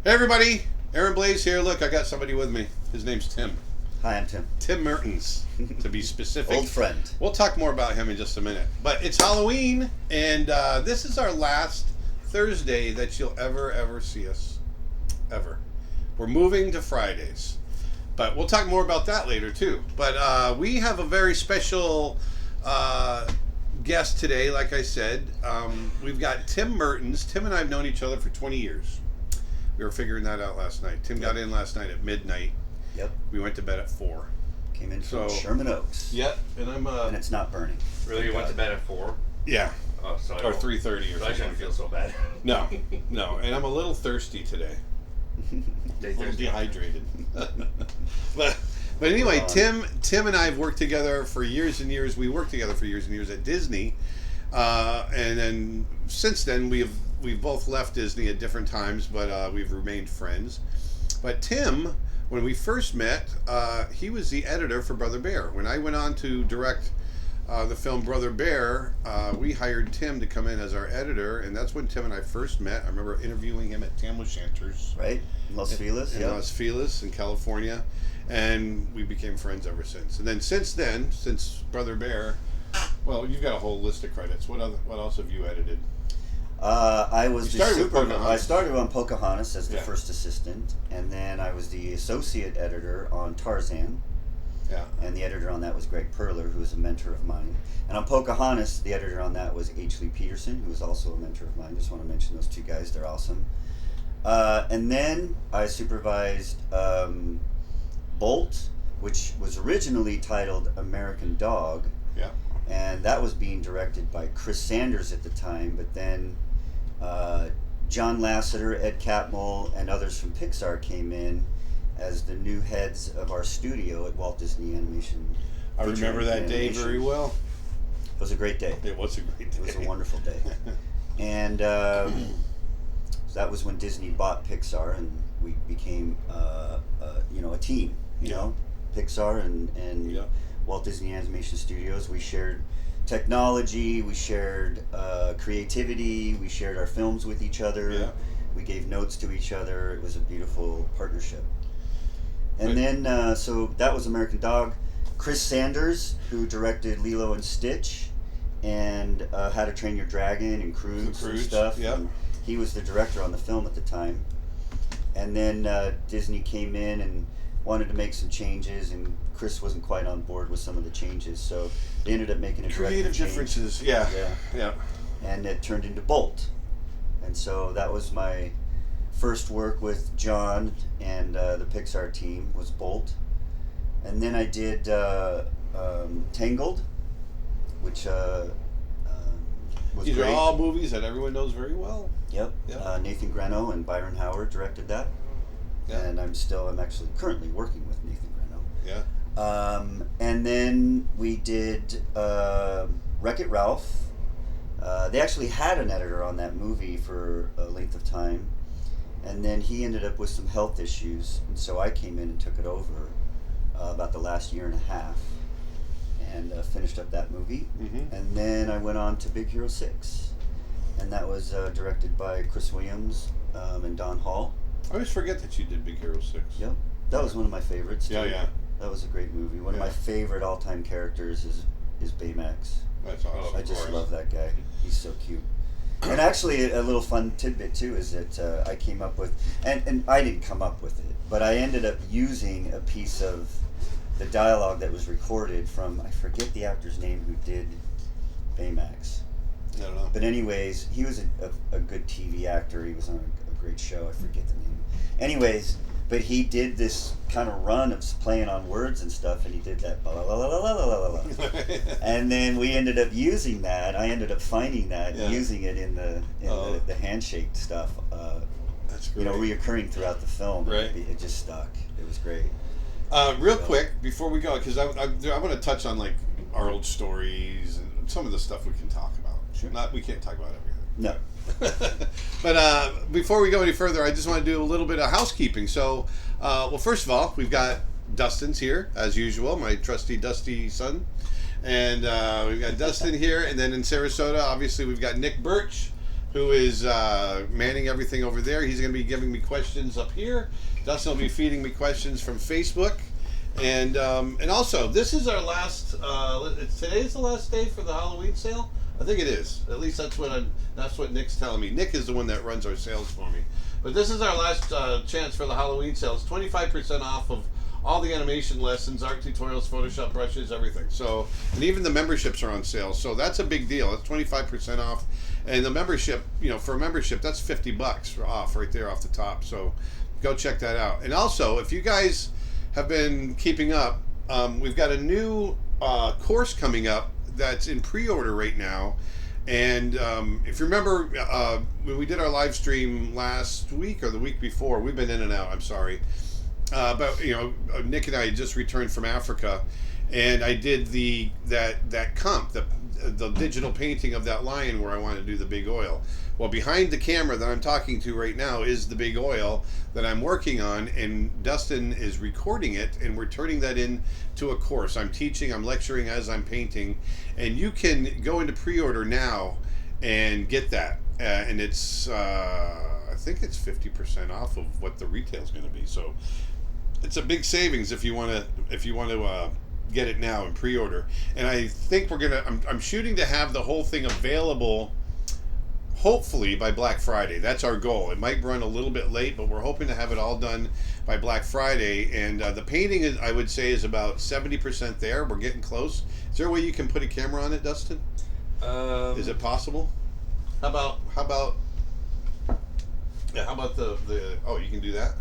Hey everybody, Aaron Blaise here. Look, I got somebody with me. His name's Tim. Hi, I'm Tim. Tim Mertens, to be specific. Old friend. We'll talk more about him in just a minute. But it's Halloween, and this is our last Thursday that you'll ever see us. Ever. We're moving to Fridays. But we'll talk more about that later, too. But we have a very special guest today, like I said. We've got Tim Mertens. Tim and I have known each other for 20 years. We were figuring that out last night. Tim got in last night at midnight. Yep. We went to bed at 4. Came in from Sherman Oaks. Yep. And I'm and it's not burning. Really, you went to bed at 4? Yeah. Oh, so or 3:30 or something. I shouldn't feel so bad. No. And I'm a little thirsty today. A little dehydrated. but anyway, Tim and I have worked together for years and years. We worked together for years and years at Disney. And then since then we've both left Disney at different times, but we've remained friends. But Tim, when we first met, he was the editor for Brother Bear. When I went on to direct the film Brother Bear, we hired Tim to come in as our editor, and that's when Tim and I first met. I remember interviewing him at Tam O'Shanter's. Right, in Los Feliz. In Los Feliz, in California. And we became friends ever since. And then since Brother Bear, well, you've got a whole list of credits. What else have you edited? I started on Pocahontas as the Yeah. first assistant, and then I was the associate editor on Tarzan. Yeah. And the editor on that was Greg Perler, who was a mentor of mine. And on Pocahontas, the editor on that was H. Lee Peterson, who was also a mentor of mine. Just want to mention those two guys; they're awesome. And then I supervised Bolt, which was originally titled American Dog. Yeah. And that was being directed by Chris Sanders at the time, but then John Lasseter, Ed Catmull, and others from Pixar came in as the new heads of our studio at Walt Disney Animation. I remember that day very well. It was a great day. It was a great day. It was a wonderful day. And so that was when Disney bought Pixar, and we became a team. You know, Pixar and Walt Disney Animation Studios. We shared technology, we shared creativity, we shared our films with each other. Yeah. We gave notes to each other. It was a beautiful partnership. And then, so that was American Dog. Chris Sanders, who directed Lilo and Stitch and How to Train Your Dragon and Croods and stuff. Yeah. And he was the director on the film at the time. And then Disney came in and wanted to make some changes, and Chris wasn't quite on board with some of the changes, so they ended up making a creative differences. Yeah. And it turned into Bolt. And so that was my first work with John and the Pixar team was Bolt. And then I did Tangled, which was These great. are all movies that everyone knows very well. Yep. Nathan Greno and Byron Howard directed that. Yeah. And I'm actually currently working with Nathan Greno. Yeah. And then we did Wreck-It Ralph. They actually had an editor on that movie for a length of time, and then he ended up with some health issues, and so I came in and took it over about the last year and a half, and finished up that movie. Mm-hmm. And then I went on to Big Hero 6, and that was directed by Chris Williams and Don Hall. I always forget that you did Big Hero 6. Yep. That was one of my favorites, too. Yeah. That was a great movie. One of my favorite all-time characters is Baymax. That's awesome. I just love that guy. He's so cute. And actually, a little fun tidbit, too, is that I came up with, and I didn't come up with it, but I ended up using a piece of the dialogue that was recorded from, I forget the actor's name who did Baymax. I don't know. But anyways, he was a good TV actor. He was on a great show. I forget the name. Anyways, but he did this kind of run of playing on words and stuff, and he did that blah, blah, blah, blah, blah, blah, blah, blah. And then we ended up using that. I ended up finding that and using it in the handshake stuff. That's great. Reoccurring throughout the film. Right. It just stuck. It was great. Real quick, before we go, because I want to touch on like our old stories and some of the stuff we can talk about. Sure. We can't talk about everything. No. But before we go any further, I just want to do a little bit of housekeeping. So, first of all, we've got Dustin's here, as usual, my trusty Dusty son. And we've got Dustin here. And then in Sarasota, obviously, we've got Nick Birch, who is manning everything over there. He's going to be giving me questions up here. Dustin will be feeding me questions from Facebook. And also, this is our last. Today's the last day for the Halloween sale. I think it is. At least that's what Nick's telling me. Nick is the one that runs our sales for me. But this is our last chance for the Halloween sales. 25% off of all the animation lessons, art tutorials, Photoshop brushes, everything. So, and even the memberships are on sale. So that's a big deal. It's 25% off, and the membership, for a membership, that's $50 off right there off the top. So, go check that out. And also, if you guys have been keeping up, we've got a new course coming up that's in pre-order right now. And if you remember, when we did our live stream last week or the week before, we've been in and out, I'm sorry. But Nick and I had just returned from Africa, and I did that comp, the digital painting of that lion where I wanted to do the big oil. Well, behind the camera that I'm talking to right now is the big oil that I'm working on, and Dustin is recording it, and we're turning that into a course. I'm teaching, I'm lecturing as I'm painting, and you can go into pre-order now and get that. And it's, I think it's 50% off of what the retail is going to be. So it's a big savings if you want to get it now and pre-order. And I think I'm shooting to have the whole thing available hopefully by Black Friday. That's our goal. It might run a little bit late, but we're hoping to have it all done by Black Friday. And the painting, I would say, is about 70% there. We're getting close. Is there a way you can put a camera on it, Dustin? Is it possible? How about the oh, you can do that?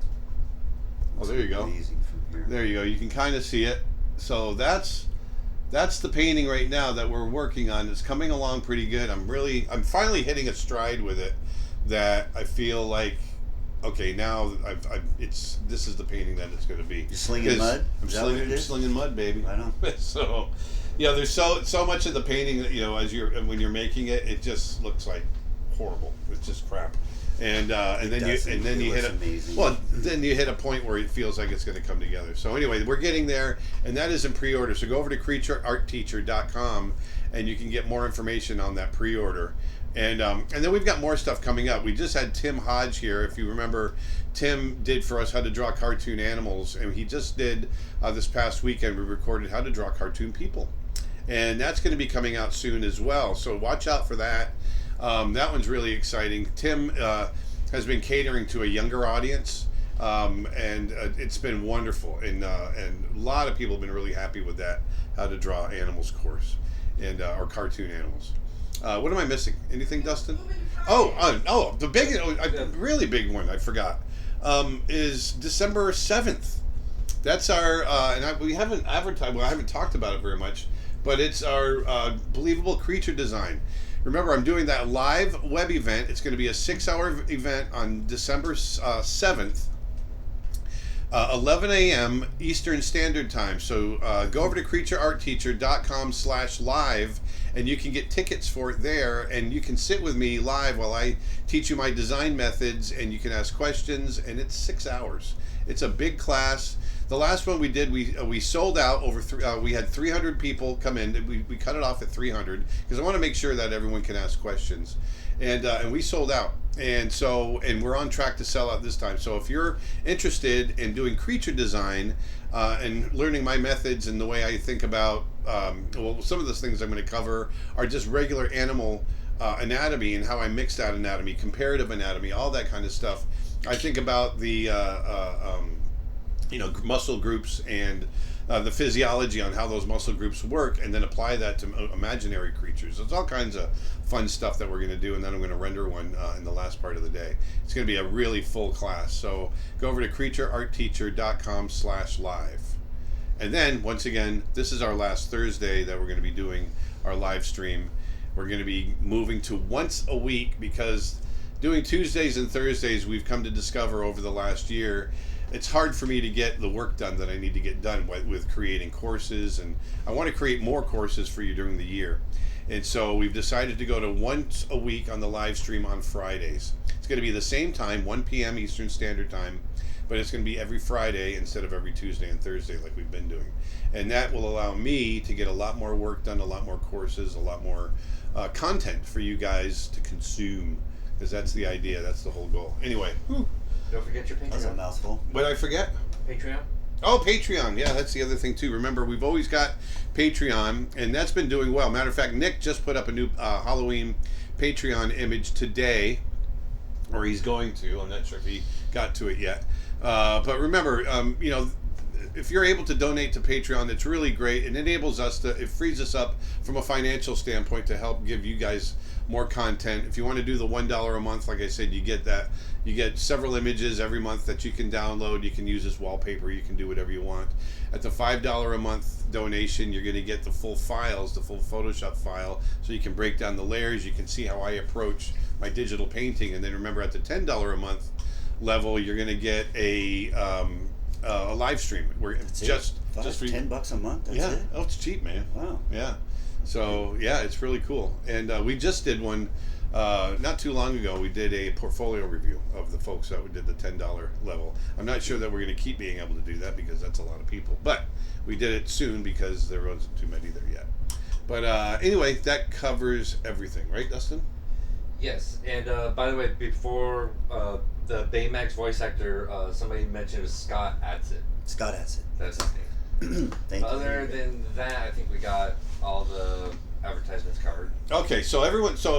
Oh, there you go. Amazing from here. There you go. You can kind of see it. So that's the painting right now that we're working on. It's coming along pretty good. I'm finally hitting a stride with it that I feel like, okay, now this is the painting that it's going to be. You're slinging mud? I'm slinging mud, baby. I know. So, there's so much of the painting that, when you're making it, it just looks like horrible. It's just crap. And then you hit a point where it feels like it's going to come together. So anyway, we're getting there, and that is in pre-order. So go over to creatureartteacher.com, and you can get more information on that pre-order. And then we've got more stuff coming up. We just had Tim Hodge here. If you remember, Tim did for us how to draw cartoon animals, and he just did this past weekend. We recorded how to draw cartoon people, and that's going to be coming out soon as well. So watch out for that. That one's really exciting. Tim has been catering to a younger audience, and it's been wonderful. And a lot of people have been really happy with that how to draw animals course, and or cartoon animals. What am I missing? Anything, Dustin? The big, really big one I forgot is December 7th. That's our we haven't advertised. Well, I haven't talked about it very much, but it's our believable creature design. Remember, I'm doing that live web event. It's going to be a 6-hour event on December 7th, 11 a.m. Eastern Standard Time. So go over to creatureartteacher.com/live, and you can get tickets for it there, and you can sit with me live while I teach you my design methods, and you can ask questions, and it's 6 hours. It's a big class. The last one we did, we sold out over. We had 300 people come in. We cut it off at 300 because I want to make sure that everyone can ask questions, and we sold out. And we're on track to sell out this time. So if you're interested in doing creature design and learning my methods and the way I think about, some of those things I'm going to cover are just regular animal anatomy and how I mix that anatomy, comparative anatomy, all that kind of stuff. I think about the muscle groups and the physiology on how those muscle groups work, and then apply that to imaginary creatures. There's all kinds of fun stuff that we're going to do, and then I'm going to render one in the last part of the day. It's going to be a really full class. So go over to creatureartteacher.com/live. And then, once again, this is our last Thursday that we're going to be doing our live stream. We're going to be moving to once a week because doing Tuesdays and Thursdays, we've come to discover over the last year, it's hard for me to get the work done that I need to get done with creating courses, and I want to create more courses for you during the year. And so we've decided to go to once a week on the live stream on Fridays. It's going to be the same time, 1 p.m. Eastern Standard Time, but it's going to be every Friday instead of every Tuesday and Thursday like we've been doing. And that will allow me to get a lot more work done, a lot more courses, a lot more content for you guys to consume. because that's the idea. That's the whole goal. Anyway, Don't forget your Patreon. That's a mouthful. what did I forget? Patreon. Oh, Patreon. Yeah, that's the other thing, too. Remember, we've always got Patreon, and that's been doing well. Matter of fact, Nick just put up a new Halloween Patreon image today, or he's going to. I'm not sure if he got to it yet. But remember, if you're able to donate to Patreon, it's really great. It enables us it frees us up from a financial standpoint to help give you guys more content. If you want to do the $1 a month, like I said, you get that. You get several images every month that you can download. You can use as wallpaper. You can do whatever you want. At the $5 a month donation, you're going to get the full files, the full Photoshop file, so you can break down the layers. You can see how I approach my digital painting. And then remember, at the $10 a month level, you're going to get a live stream where it's just for $10 a month. That's yeah. it. Oh, it's cheap, man. Wow. Yeah. So yeah, it's really cool. And we just did one not too long ago. We did a portfolio review of the folks that did the $10 level. I'm not sure that we're going to keep being able to do that because that's a lot of people. But we did it soon because there wasn't too many there yet. But anyway, that covers everything, right, Dustin? Yes, and by the way, before the Baymax voice actor, somebody mentioned it was Scott Adsit. Scott Adsit. That's his name. Thank you. Other than that, I think we got all the advertisements covered. Okay, so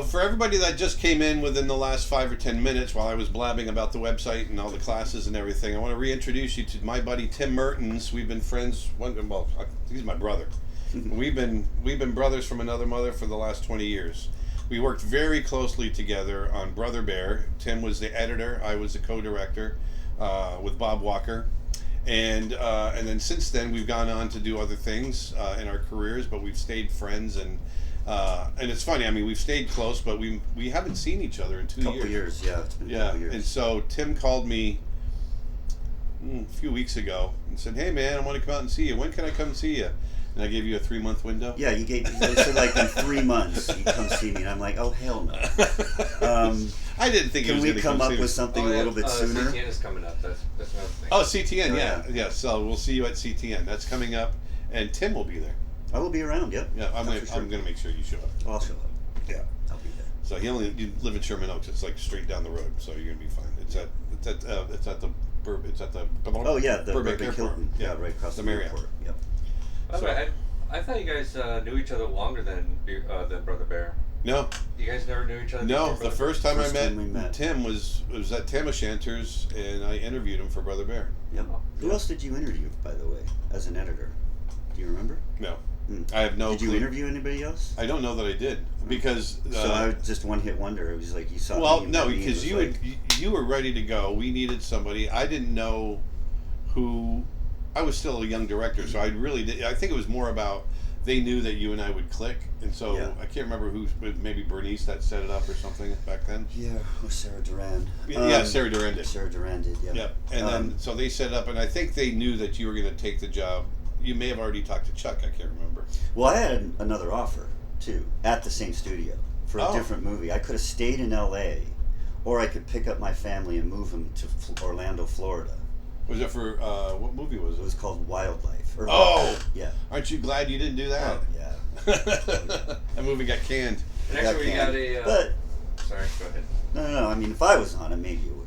for everybody that just came in within the last 5 or 10 minutes while I was blabbing about the website and all the classes and everything, I want to reintroduce you to my buddy Tim Mertens. We've been friends. Well, he's my brother. We've been brothers from another mother for the last 20 years. We worked very closely together on Brother Bear. Tim was the editor. I was the co-director with Bob Walker. And then since then, we've gone on to do other things in our careers, but we've stayed friends. And it's funny, I mean, we've stayed close, but we haven't seen each other in 2 years. Couple years, yeah. It's been a couple years. And so Tim called me a few weeks ago and said, "Hey, man, I want to come out and see you. When can I come see you?" And I gave you a 3-month window. Yeah, you said like in 3 months you come see me, and I'm like, oh hell no. I didn't think. Can we come up with something a little bit sooner? CTN is coming up. That's another thing. Oh, CTN, yeah. So we'll see you at CTN. That's coming up, and Tim will be there. I will be around. Yep. Yeah, I'm gonna make sure you show up. I'll show up. Yeah, I'll be there. So you live in Sherman Oaks. It's like straight down the road, so you're gonna be fine. It's at the Oh yeah, the Burbank Hilton. Airport. Yeah, right across the the Marriott. airport. Yep. By the way, I thought you guys knew each other longer than Brother Bear. No. You guys never knew each other? No, before the Brother first time I we met. met Tim was at Tam O'Shanter's, and I interviewed him for Brother Bear. Yep. Oh. Who else did you interview, by the way, as an editor? Do you remember? No. I have no Did you clue. interview anybody else? I don't know that I did, because... so I was just one hit wonder. It was like you saw well, me. no, met me, and because it was you were ready to go. We needed somebody. I didn't know who... I was still a young director, so I think it was more about... They knew that you and I would click, and so Yeah. I can't remember who, maybe Bernice that set it up or something back then. Yeah, or Sarah Duran. Yeah, Sarah Duran did. Sarah Duran did, yeah. Yep. And then, so they set it up, and I think they knew that you were going to take the job. You may have already talked to Chuck, I can't remember. Well, I had another offer, too, at the same studio for a different movie. I could have stayed in L.A., or I could pick up my family and move them to Orlando, Florida. Was it for, what movie was it? It was called Wildlife. Yeah. Aren't you glad you didn't do that? Oh, yeah. That movie got canned. And actually, we got a... But... Sorry, go ahead. No, I mean, if I was on it, maybe it would.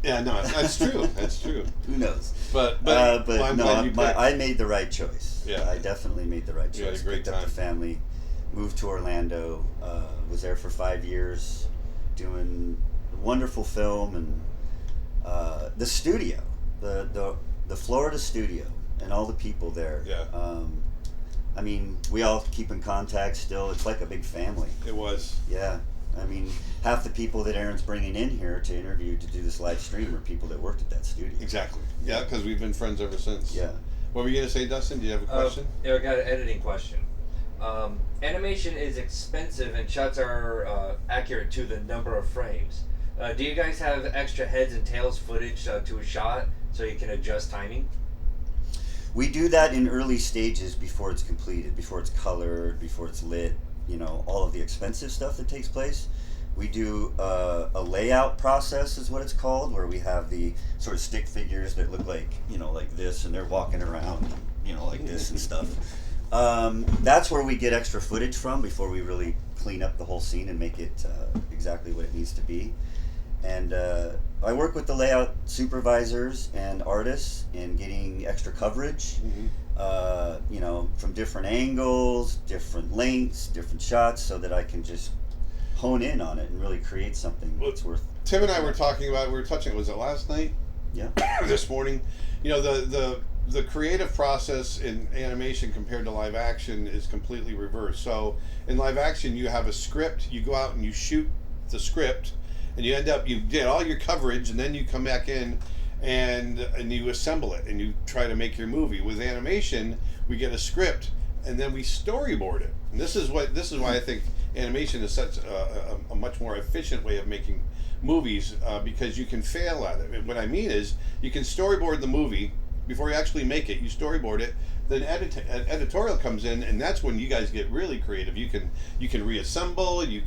Yeah, no, that's true. That's true. Who knows? But well, I'm glad you picked. I made the right choice. Yeah. I definitely made the right choice. You had a great Picked time. up the family, moved to Orlando, was there for 5 years, doing a wonderful film, and the studio, the Florida studio, and all the people there. Yeah. I mean, we all keep in contact still. It's like a big family. It was. Yeah. I mean, half the people that Aaron's bringing in here to interview to do this live stream are people that worked at that studio. Exactly. Yeah, because we've been friends ever since. Yeah. What were you going to say, Dustin? Do you have a question? Yeah, I got an editing question. Animation is expensive and shots are accurate to the number of frames. Do you guys have extra heads and tails footage to a shot so you can adjust timing? We do that in early stages before it's completed, before it's colored, before it's lit, all of the expensive stuff that takes place. We do a layout process is what it's called, where we have the sort of stick figures that look like, like this, and they're walking around, like this and stuff. That's where we get extra footage from before we really clean up the whole scene and make it exactly what it needs to be. And I work with the layout supervisors and artists in getting extra coverage, you know, from different angles, different lengths, different shots, so that I can just hone in on it and really create something that's worth. Tim and I were talking about, we were touching, was it last night? Yeah. This morning. You know, the creative process in animation compared to live action is completely reversed. So in live action, you have a script, you go out and you shoot the script, and you end up, you get all your coverage, and then you come back in and you assemble it and you try to make your movie. With animation, we get a script and then we storyboard it. And this is why I think animation is such a much more efficient way of making movies, because you can fail at it. What I mean is, you can storyboard the movie before you actually make it. You storyboard it, then editorial comes in, and that's when you guys get really creative. You can reassemble. You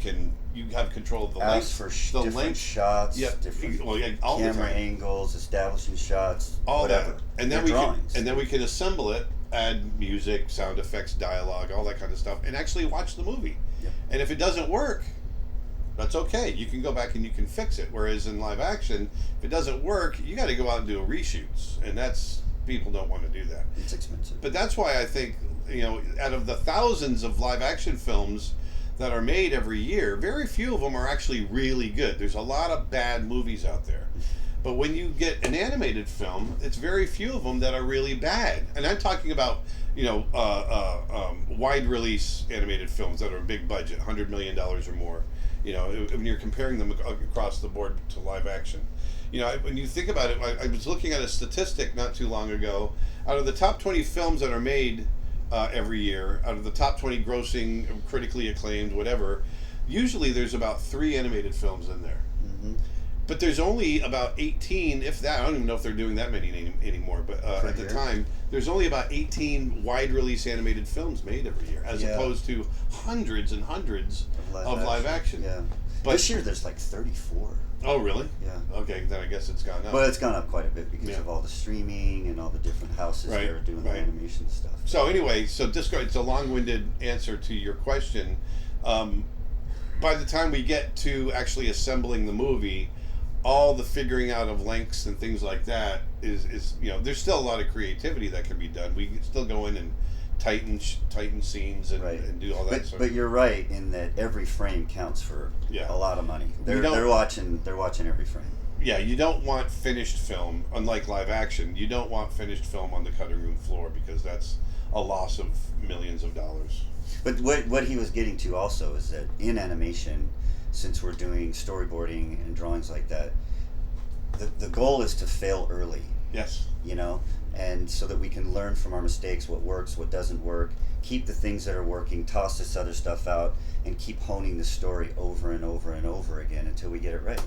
have control of the length, for different shots, different all camera angles, establishing shots, all whatever. That. And then we can assemble it, add music, sound effects, dialogue, all that kind of stuff, and actually watch the movie. Yep. And if it doesn't work, that's okay. You can go back and you can fix it. Whereas in live action, if it doesn't work, you got to go out and do a reshoots, and that's, people don't want to do that. It's expensive. But that's why I think, you know, out of the thousands of live action films that are made every year, very few of them are actually really good. There's a lot of bad movies out there. But when you get an animated film, it's very few of them that are really bad. And I'm talking about, you know, wide release animated films that are big budget, $100 million or more. You know, when you're comparing them across the board to live action. You know, when you think about it, I was looking at a statistic not too long ago. Out of the top 20 films that are made every year, out of the top 20 grossing, critically acclaimed, whatever, usually there's about 3 animated films in there. Mm-hmm. But there's only about 18, if that, I don't even know if they're doing that many anymore, but at the time, there's only about 18 wide release animated films made every year, as opposed to hundreds and hundreds of live action. Yeah. But this year there's like 34. Oh, really? Yeah. Okay, then I guess it's gone up. Well, it's gone up quite a bit because of all the streaming and all the different houses that are doing the animation stuff. So anyway, it's a long-winded answer to your question. By the time we get to actually assembling the movie, all the figuring out of lengths and things like that is you know, there's still a lot of creativity that can be done. We can still go in and tighten scenes and do all that. But you're right in that every frame counts for a lot of money. They're watching every frame. Yeah, you don't want finished film, unlike live action. You don't want finished film on the cutting room floor, because that's a loss of millions of dollars. But what he was getting to also is that in animation, since we're doing storyboarding and drawings like that, the goal is to fail early. Yes. You know, and so that we can learn from our mistakes, what works, what doesn't work, keep the things that are working, toss this other stuff out, and keep honing the story over and over and over again until we get it right.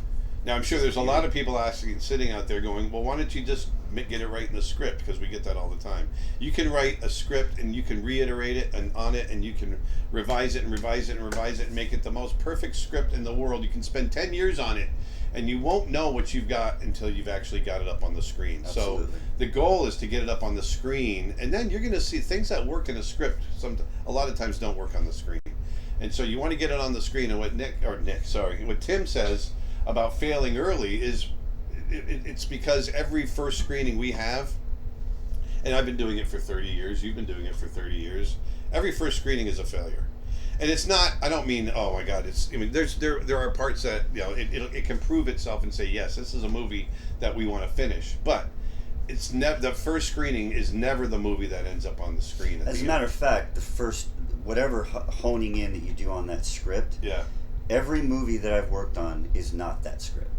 Now, I'm sure there's a lot of people sitting out there going, well, why don't you just get it right in the script? Because we get that all the time. You can write a script and you can reiterate it and you can revise it and revise it and revise it and make it the most perfect script in the world. You can spend 10 years on it and you won't know what you've got until you've actually got it up on the screen. Absolutely. So the goal is to get it up on the screen, and then you're going to see things that work in a script a lot of times don't work on the screen. And so you want to get it on the screen. And what Tim says about failing early is it's because every first screening we have, and I've been doing it for 30 years, you've been doing it for 30 years, every first screening is a failure. And it's not, I don't mean, oh my God, there are parts that, you know, it can prove itself and say, yes, this is a movie that we want to finish, but it's the first screening is never the movie that ends up on the screen. As a matter of fact, the first, whatever honing in that you do on that script, every movie that I've worked on is not that script.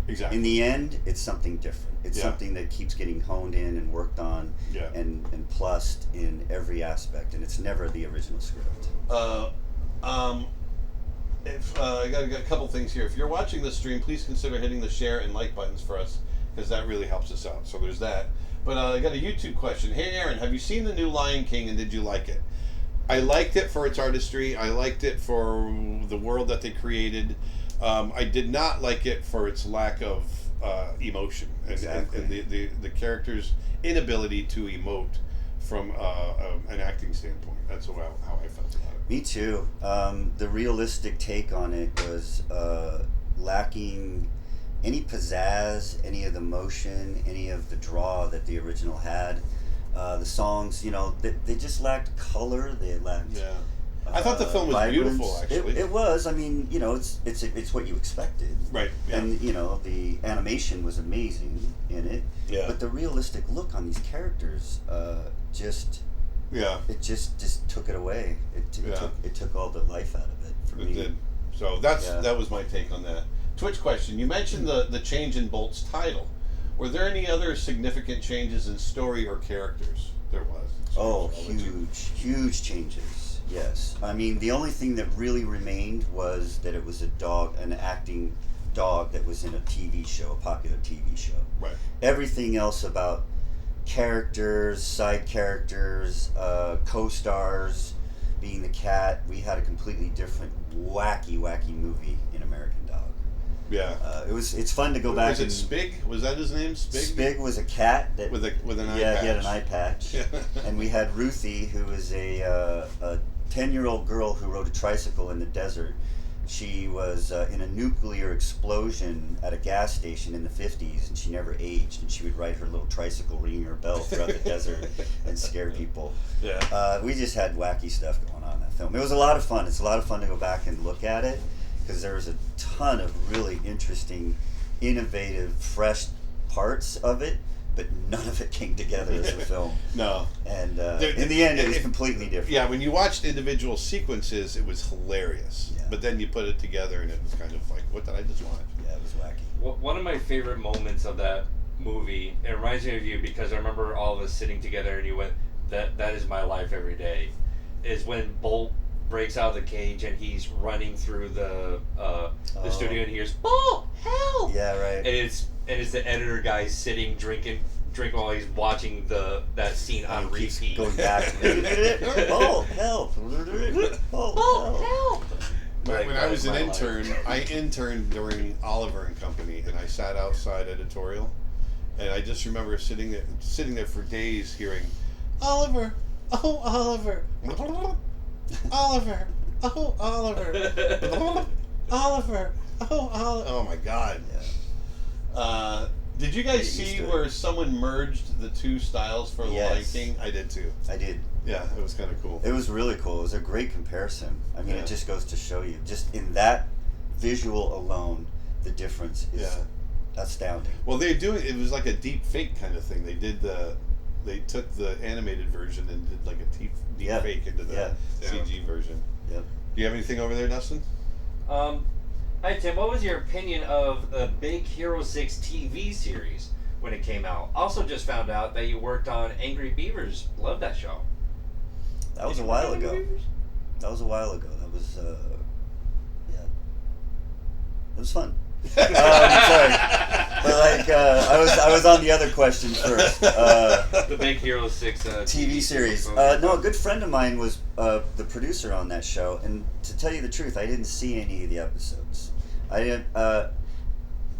Exactly. In the end, it's something different. It's something that keeps getting honed in and worked on and plussed in every aspect, and it's never the original script. I got a couple things here. If you're watching the stream, please consider hitting the share and like buttons for us, because that really helps us out. So there's that. But I got a YouTube question. Hey Aaron, have you seen the new Lion King and did you like it? I liked it for its artistry. I liked it for the world that they created. I did not like it for its lack of emotion and the character's inability to emote from an acting standpoint. That's how I felt about it. Me too. The realistic take on it was lacking any pizzazz, any of the motion, any of the draw that the original had. The songs, they just lacked color. They lacked. Yeah. I thought the film was vibrance. beautiful, actually. It was. I mean, it's what you expected. Right. Yeah. And the animation was amazing in it. Yeah. But the realistic look on these characters, yeah. it just took it away. It took all the life out of it for me. It did. So that was my take on that. Twitch question. You mentioned the change in Bolt's title. Were there any other significant changes in story or characters? There was. Oh, huge changes. Yes. I mean, the only thing that really remained was that it was an acting dog that was in a TV show, a popular TV show. Right. Everything else about characters, side characters, co-stars, being the cat, we had a completely different, wacky movie in American Dog. Yeah. It's fun to go back. Was it Spig? Was that his name? Spig? Spig was a cat that with an eye patch. Yeah, he had an eye patch. And we had Ruthie, who was a 10-year-old girl who rode a tricycle in the desert. She was in a nuclear explosion at a gas station in the 50s, and she never aged, and she would ride her little tricycle ringing her bell throughout the desert and scare people. Yeah. We just had wacky stuff going on in that film. It was a lot of fun. It's a lot of fun to go back and look at it, because there was a ton of really interesting, innovative, fresh parts of it, but none of it came together as a film. No. And in the end, it was completely different. Yeah, when you watched individual sequences, it was hilarious. Yeah. But then you put it together, and it was kind of like, what did I just watch? Yeah, it was wacky. One of my favorite moments of that movie, it reminds me of you because I remember all of us sitting together and you went, that is my life every day, is when Bolt breaks out of the cage and he's running through the studio and he hears, Bolt, help! Yeah, right. And it's the editor guy sitting drinking while he's watching that scene on repeat. Going back. Bolt, help! Bolt, help! When I was an intern, I interned during Oliver and Company, and I sat outside editorial, and I just remember sitting there for days, hearing, Oliver, oh Oliver, Oliver, oh Oliver, Oliver, oh Oliver. Oh my God. Yeah. Did you guys see where someone merged the two styles for Lion King? I did too. I did. Yeah, it was kind of cool. It was really cool. It was a great comparison. I mean, it just goes to show you, just in that visual alone, the difference is astounding. Well, it was like a deep fake kind of thing. They took the animated version and did like a deep fake into the CG version. Yep. Do you have anything over there, Dustin? Hi Tim, what was your opinion of the Big Hero 6 TV series when it came out? Also just found out that you worked on Angry Beavers. Love that show. That was a while ago. That was, it was fun. Sorry. But I was on the other question first. The Big Hero 6 TV series. No, a good friend of mine was the producer on that show, and to tell you the truth, I didn't see any of the episodes.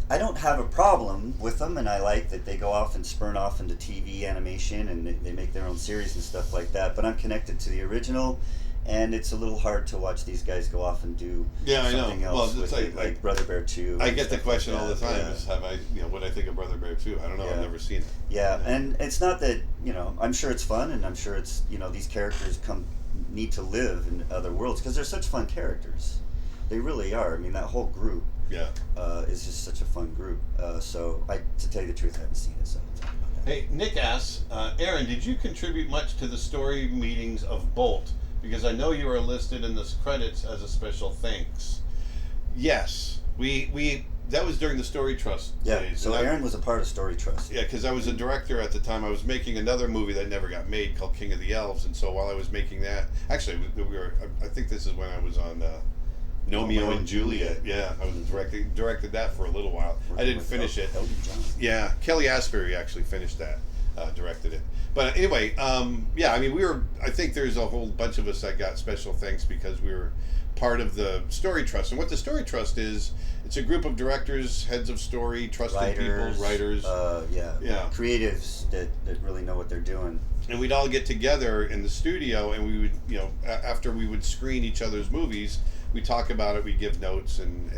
I don't have a problem with them, and I like that they go off and spurn off into TV animation, and they make their own series and stuff like that. But I'm connected to the original, and it's a little hard to watch these guys go off and do something else. Well, it's with like Brother Bear 2. I get the question all the time: Yeah. is what I think of Brother Bear 2? I don't know. I've never seen it. Yeah, and it's not that I'm sure it's fun, and I'm sure it's these characters need to live in other worlds because they're such fun characters. They really are. I mean, that whole group. Yeah. Is just such a fun group. So to tell you the truth, I haven't seen it. So. Hey, Nick asks, Aaron, did you contribute much to the story meetings of Bolt? Because I know you are listed in the credits as a special thanks. Yes, that was during the Story Trust days. So Aaron was a part of Story Trust. Yeah, because I was a director at the time. I was making another movie that never got made called King of the Elves, and so while I was making that, actually, I think this is when I was on Romeo and Juliet. Yeah, I was directed that for a little while. I didn't finish it. Elton John. Yeah, Kelly Asbury actually finished that. directed it. But anyway, yeah, I mean, I think there's a whole bunch of us that got special thanks because we were part of the Story Trust. And what the Story Trust is, it's a group of directors, heads of story, trusted people, writers. Creatives that really know what they're doing. And we'd all get together in the studio, and we would, after we would screen each other's movies, we talk about it, we give notes, and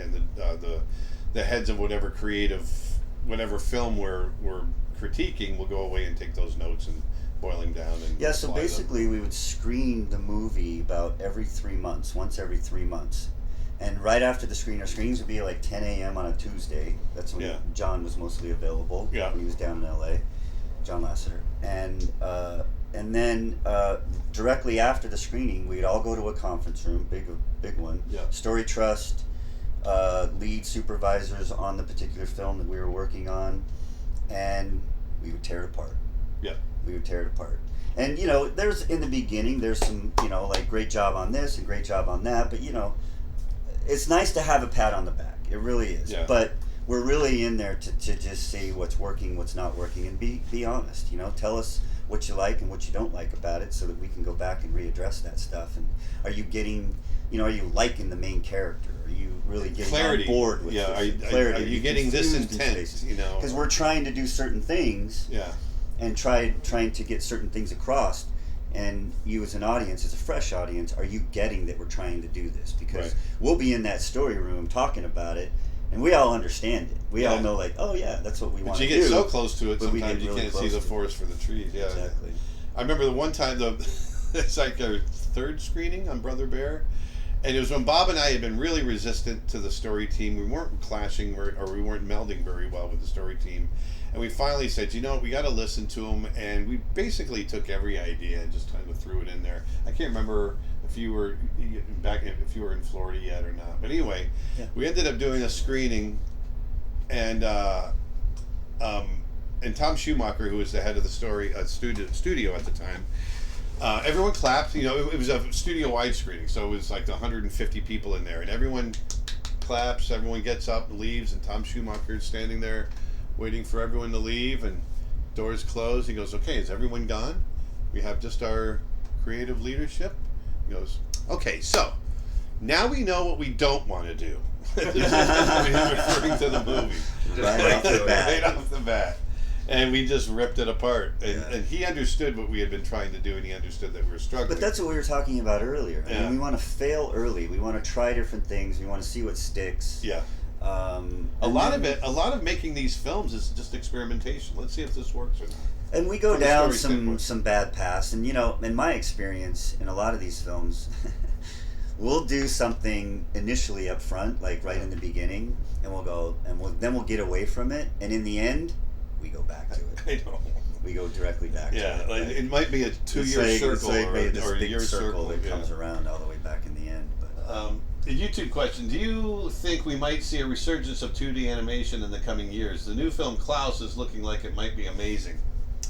the heads of whatever film we're critiquing will go away and take those notes and boil them down. And so basically we would screen the movie about every 3 months, once every 3 months. And right after the screenings would be like 10 a.m. on a Tuesday. That's when John was mostly available, when he was down in L.A., John Lasseter. And then directly after the screening, we'd all go to a conference room, big one. Story Trust, lead supervisors on the particular film that we were working on, and we would tear it apart. We would tear it apart. And there's in the beginning there's some like great job on this and great job on that, but it's nice to have a pat on the back. It really is. But we're really in there to just see what's working, what's not working, and be honest. Tell us what you like and what you don't like about it, so that we can go back and readdress that stuff. And are you getting, are you liking the main character? Are you really getting clarity. On board with clarity? Are you getting this intent? Because we're trying to do certain things. And trying to get certain things across. And you as an audience, as a fresh audience, are you getting that we're trying to do this? Because we'll be in that story room talking about it, and we all understand it. We all know, like, oh yeah, that's what we want to do. But you get so close to it, sometimes you can't see the forest for the trees. Yeah, exactly. I remember the one time, it's like our third screening on Brother Bear, and it was when Bob and I had been really resistant to the story team. We weren't clashing, or we weren't melding very well with the story team. And we finally said, we got to listen to them, and we basically took every idea and just kind of threw it in there. I can't remember if you were in Florida yet or not, but anyway, we ended up doing a screening, and Tom Schumacher, who was the head of the studio at the time, everyone clapped. It was a studio-wide screening, so it was like 150 people in there, and everyone claps. Everyone gets up and leaves, and Tom Schumacher is standing there, waiting for everyone to leave, and doors close. He goes, "Okay, is everyone gone? We have just our creative leadership." He goes, "Okay, so now we know what we don't want to do." Referring to the movie. Right off the bat. And we just ripped it apart. And he understood what we had been trying to do, and he understood that we were struggling. But that's what we were talking about earlier. I mean, we want to fail early. We want to try different things. We want to see what sticks. A lot of making these films is just experimentation. Let's see if this works or not. And we go down some bad paths, and in my experience in a lot of these films, we'll do something initially up front, like right in the beginning, and we'll go, and then we'll get away from it, and in the end, we go back to it. I know. We go directly back to it. Like, it might be a 2-year circle, or a year circle that comes around all the way back in the end. But a YouTube question: do you think we might see a resurgence of 2D animation in the coming years? The new film Klaus is looking like it might be amazing.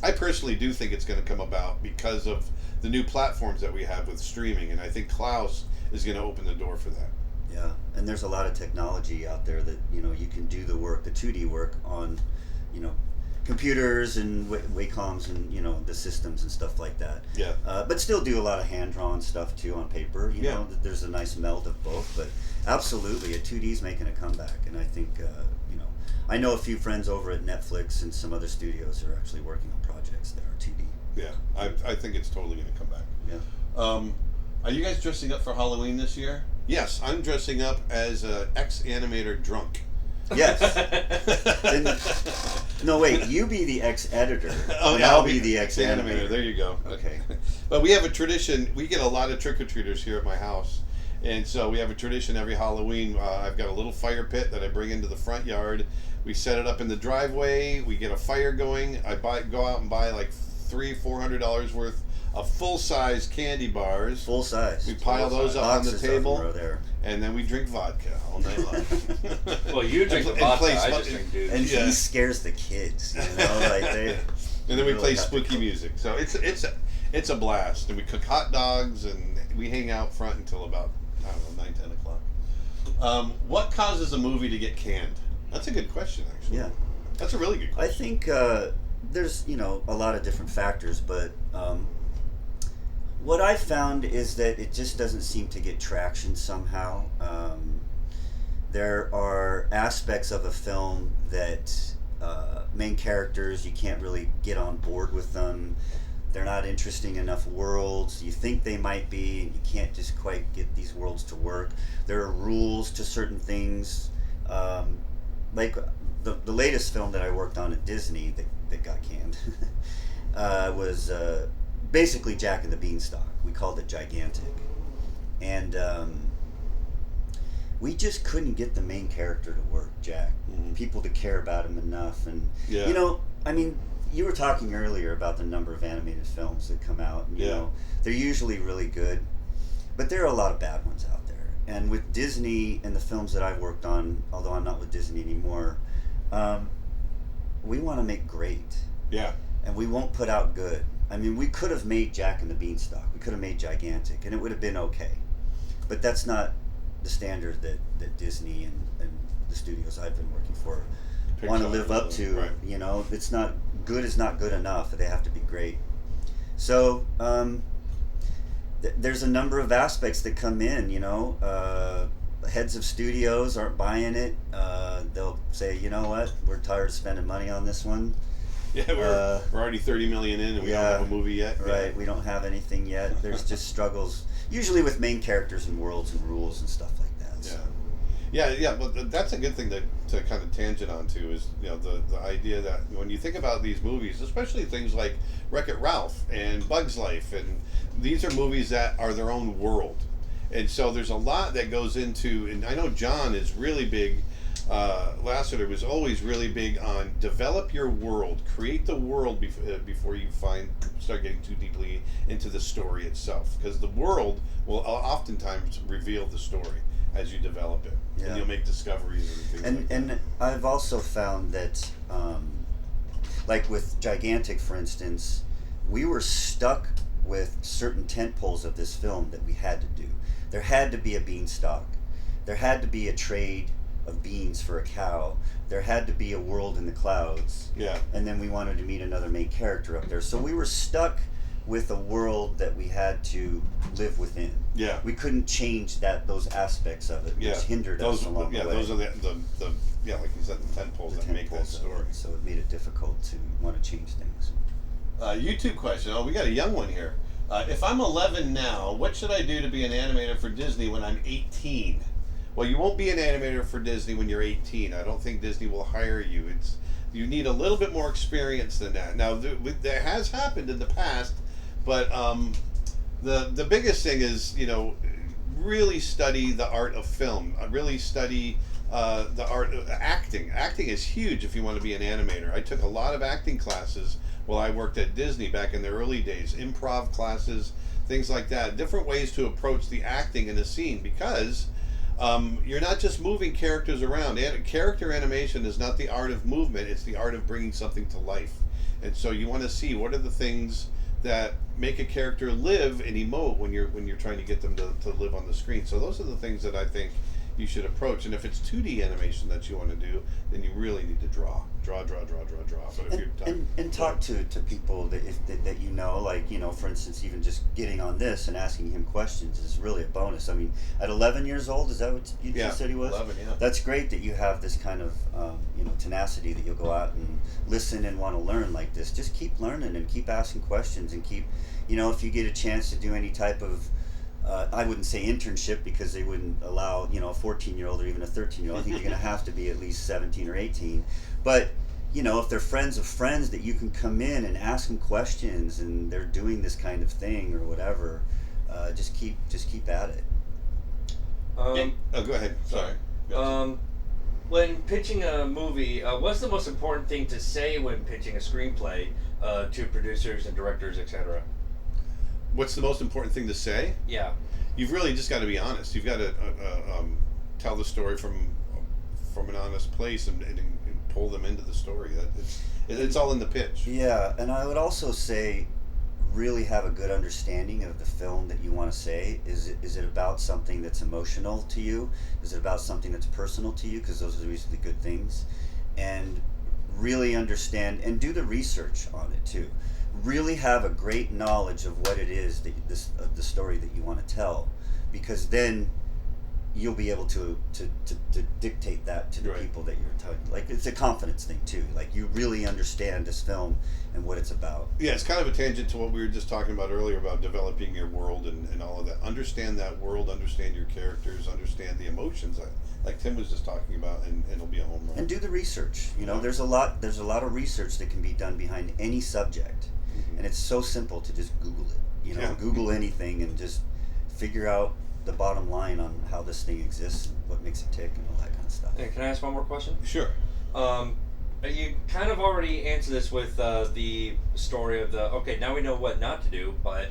I personally do think it's going to come about because of the new platforms that we have with streaming, and I think Klaus is going to open the door for that. Yeah, and there's a lot of technology out there that you can do the work, the 2D work on, computers and Wacom's and the systems and stuff like that. But still do a lot of hand drawn stuff too on paper. There's a nice meld of both. But absolutely, a 2D's making a comeback, and I think I know a few friends over at Netflix and some other studios are actually working on projects that are 2D. Yeah, I think it's totally going to come back. Are you guys dressing up for Halloween this year? Yes, I'm dressing up as an ex-animator drunk. Yes. No, wait. You be the ex-editor. Oh, yeah. I'll be the ex-animator. There you go. Okay. But we have a tradition. We get a lot of trick-or-treaters here at my house. And so we have a tradition every Halloween. I've got a little fire pit that I bring into the front yard. We set it up in the driveway. We get a fire going. I go out and buy like $300-400 worth of full-size candy bars. Full size. We pile those up on the table, there. And then we drink vodka all night long. Well, you drink the vodka. I just drink dude. And he scares the kids, like they. And then we play spooky music. So it's a blast. And we cook hot dogs, and we hang out front until about 9-10 o'clock. What causes a movie to get canned? That's a good question, actually. Yeah. That's a really good question. I think there's a lot of different factors, but what I found is that it just doesn't seem to get traction somehow. There are aspects of a film that main characters, you can't really get on board with them. They're not interesting enough worlds. You think they might be, and you can't just quite get these worlds to work. There are rules to certain things. Like the latest film that I worked on at Disney that got canned was basically Jack and the Beanstalk. We called it Gigantic. And we just couldn't get the main character to work, Jack. Mm-hmm. People to care about him enough. And, I mean, you were talking earlier about the number of animated films that come out. And, you know, they're usually really good. But there are a lot of bad ones out there. And with Disney and the films that I've worked on, although I'm not with Disney anymore, we want to make great. Yeah. And we won't put out good. I mean, we could have made Jack and the Beanstalk. We could have made Gigantic, and it would have been okay. But that's not the standard that Disney and the studios I've been working for want to live up to. Right. You know, it's not good is not good enough. They have to be great. So there's a number of aspects that come in. You know, heads of studios aren't buying it. They'll say, you know what, we're tired of spending money on this one. Yeah, we're already 30 million in, and we don't have a movie yet. Right, Yeah. we don't have anything yet. There's just struggles, usually with main characters and worlds and rules and stuff like that. So. Yeah. But that's a good thing to kind of tangent onto is the idea that when you think about these movies, especially things like Wreck-It Ralph and Bug's Life, and these are movies that are their own world, and so there's a lot that goes into. And I know John is really big. Lasseter was always really big on develop your world, create the world before you start getting too deeply into the story itself, because the world will oftentimes reveal the story as you develop it, and you'll make discoveries and things like that. And I've also found that, like with Gigantic, for instance, we were stuck with certain tentpoles of this film that we had to do. There had to be a beanstalk. There had to be a trade of beans for a cow. There had to be a world in the clouds. Yeah. And then we wanted to meet another main character up there. So we were stuck with a world that we had to live within. Yeah. We couldn't change those aspects of it, which hindered us along the way. Those are the like you said, the tentpoles that make that story. So it made it difficult to want to change things. YouTube question. Oh, we got a young one here. If I'm 11 now, what should I do to be an animator for Disney when I'm 18? Well, you won't be an animator for Disney when you're 18. I don't think Disney will hire you. You need a little bit more experience than that. Now, that has happened in the past, but the biggest thing is, really study the art of film. Really study the art of acting. Acting is huge if you want to be an animator. I took a lot of acting classes while I worked at Disney back in the early days. Improv classes, things like that. Different ways to approach the acting in a scene, because you're not just moving characters around. Character animation is not the art of movement, it's the art of bringing something to life. And so you want to see what are the things that make a character live and emote when you're trying to get them to live on the screen. So those are the things that I think you should approach. And if it's 2D animation that you want to do, then you really need to draw. But if and talk to people that you know, like, for instance, even just getting on this and asking him questions is really a bonus. I mean, at 11 years old, is that what you just said he was? 11, yeah. That's great that you have this kind of tenacity, that you'll go out and listen and want to learn like this. Just keep learning and keep asking questions, and keep, if you get a chance to do any type of I wouldn't say internship, because they wouldn't allow, a 14-year-old or even a 13-year-old. I think you're going to have to be at least 17 or 18. But, if they're friends of friends that you can come in and ask them questions, and they're doing this kind of thing or whatever, just keep at it. go ahead. Sorry. When pitching a movie, what's the most important thing to say when pitching a screenplay to producers and directors, etc.? What's the most important thing to say? Yeah. You've really just got to be honest. You've got to tell the story from an honest place and pull them into the story. It's all in the pitch. Yeah, and I would also say really have a good understanding of the film that you want to say. Is it about something that's emotional to you? Is it about something that's personal to you? Because those are usually good things. And really understand and do the research on it too. Really have a great knowledge of what it is that the story that you want to tell, because then you'll be able to dictate that to the people that you're telling. Like, it's a confidence thing too. Like, you really understand this film and what it's about. Yeah, it's kind of a tangent to what we were just talking about earlier about developing your world and all of that. Understand that world, understand your characters, understand the emotions, like Tim was just talking about, and it'll be a home run. And do the research. You know, there's a lot of research that can be done behind any subject, and it's so simple to just Google it. You know, Google anything and just figure out the bottom line on how this thing exists and what makes it tick and all that kind of stuff. Hey, can I ask one more question? Sure. You kind of already answered this with the story of okay, now we know what not to do, but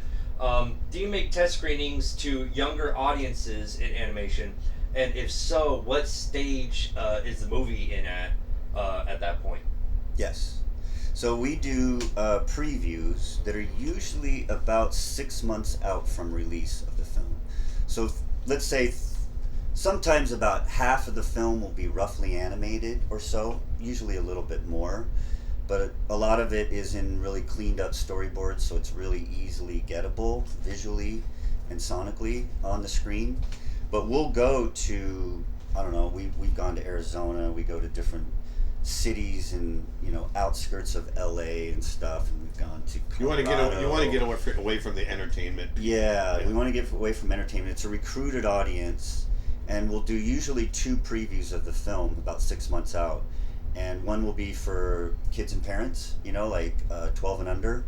do you make test screenings to younger audiences in animation? And if so, what stage is the movie in at that point? Yes. So we do previews that are usually about 6 months out from release of the film. So let's say sometimes about half of the film will be roughly animated or so, usually a little bit more. But a lot of it is in really cleaned up storyboards, so it's really easily gettable visually and sonically on the screen. But we'll go to, I don't know, we've gone to Arizona, we go to different cities and, you know, outskirts of LA and stuff, and we've gone to Colorado. You want to get away from the entertainment. Yeah, we want to get away from entertainment. It's a recruited audience, and we'll do usually 2 previews of the film about 6 months out. And one will be for kids and parents, you know, like 12 and under,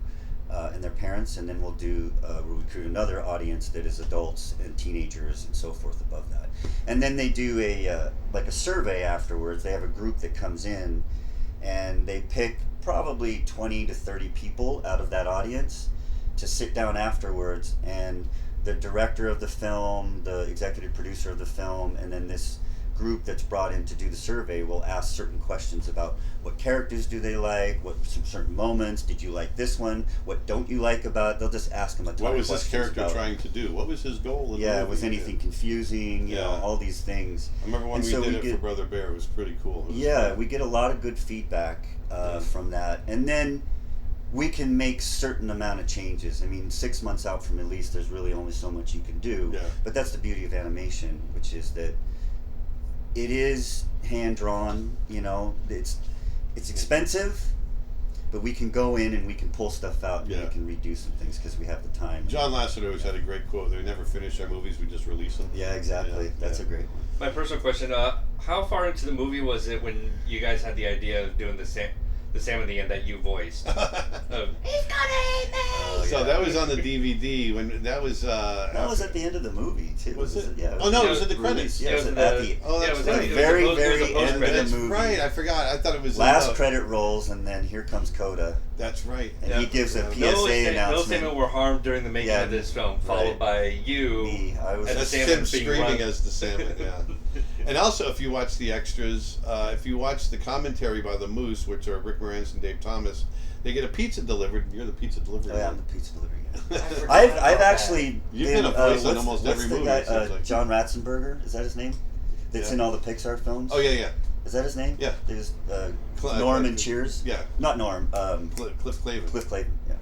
and their parents, and then we'll recruit another audience that is adults and teenagers and so forth above that. And then they do a survey afterwards. They have a group that comes in, and they pick probably 20 to 30 people out of that audience to sit down afterwards, and the director of the film, the executive producer of the film, and then this group that's brought in to do the survey will ask certain questions about what characters do they like, what certain moments, did you like this one, what don't you like about it? They'll just ask them a ton What of was this character trying to do? What was his goal? Was anything confusing? You know, all these things. I remember when we did it for Brother Bear, it was pretty cool. We get a lot of good feedback from that, and then we can make certain amount of changes. I mean, 6 months out from release, there's really only so much you can do, but that's the beauty of animation, which is that it is hand-drawn, you know, it's expensive, but we can go in and we can pull stuff out and we can redo some things because we have the time. John Lasseter always had a great quote, they never finish our movies, we just release them. Yeah, exactly. That's a great one. My personal question, how far into the movie was it when you guys had the idea of doing the Sam at the end that you voiced? He's gonna eat me! So that was on the DVD when that was. That was at the end of the movie too. Was it? Yeah. Oh no, it was at the credits. Yeah, it was at the. Oh, that's right. The very end of the movie. Right, I forgot. I thought it was last credit rolls, and then here comes Coda. That's right. And he gives a PSA announcement. No statement were harmed during the making of this film, followed by you. Me. I was. That's Tim screaming as the salmon. Yeah. And also, if you watch the extras, if you watch the commentary by the Moose, which are Rick Moranis and Dave Thomas, they get a pizza delivered, and you're the pizza delivery. Oh, yeah, I'm the pizza delivery guy. I've actually been a voice in almost every movie. Guy, John Ratzenberger, is that his name? That's in all the Pixar films. Oh yeah. Is that his name? Yeah. There's Norm and Cheers. Yeah. Not Norm. Cliff Clavin. Cliff Clavin. Yeah.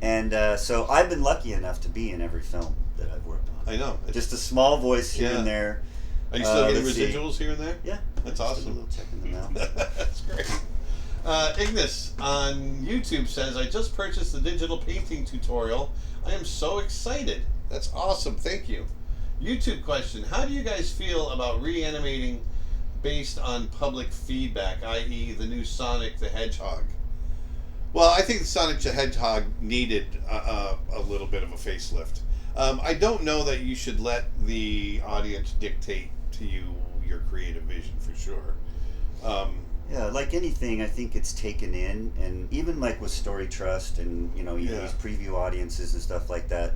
And so I've been lucky enough to be in every film that I've worked on. I know. Just a small voice here and there. Are you still getting residuals here and there? Yeah. That's awesome. Checking them out. That's great. Ignis on YouTube says, I just purchased the digital painting tutorial. I am so excited. That's awesome. Thank you. YouTube question. How do you guys feel about reanimating based on public feedback, i.e. the new Sonic the Hedgehog? Well, I think the Sonic the Hedgehog needed a little bit of a facelift. I don't know that you should let the audience dictate to you your creative vision, for sure. Yeah, like anything, I think it's taken in, and even like with Story Trust and, you know, these preview audiences and stuff like that,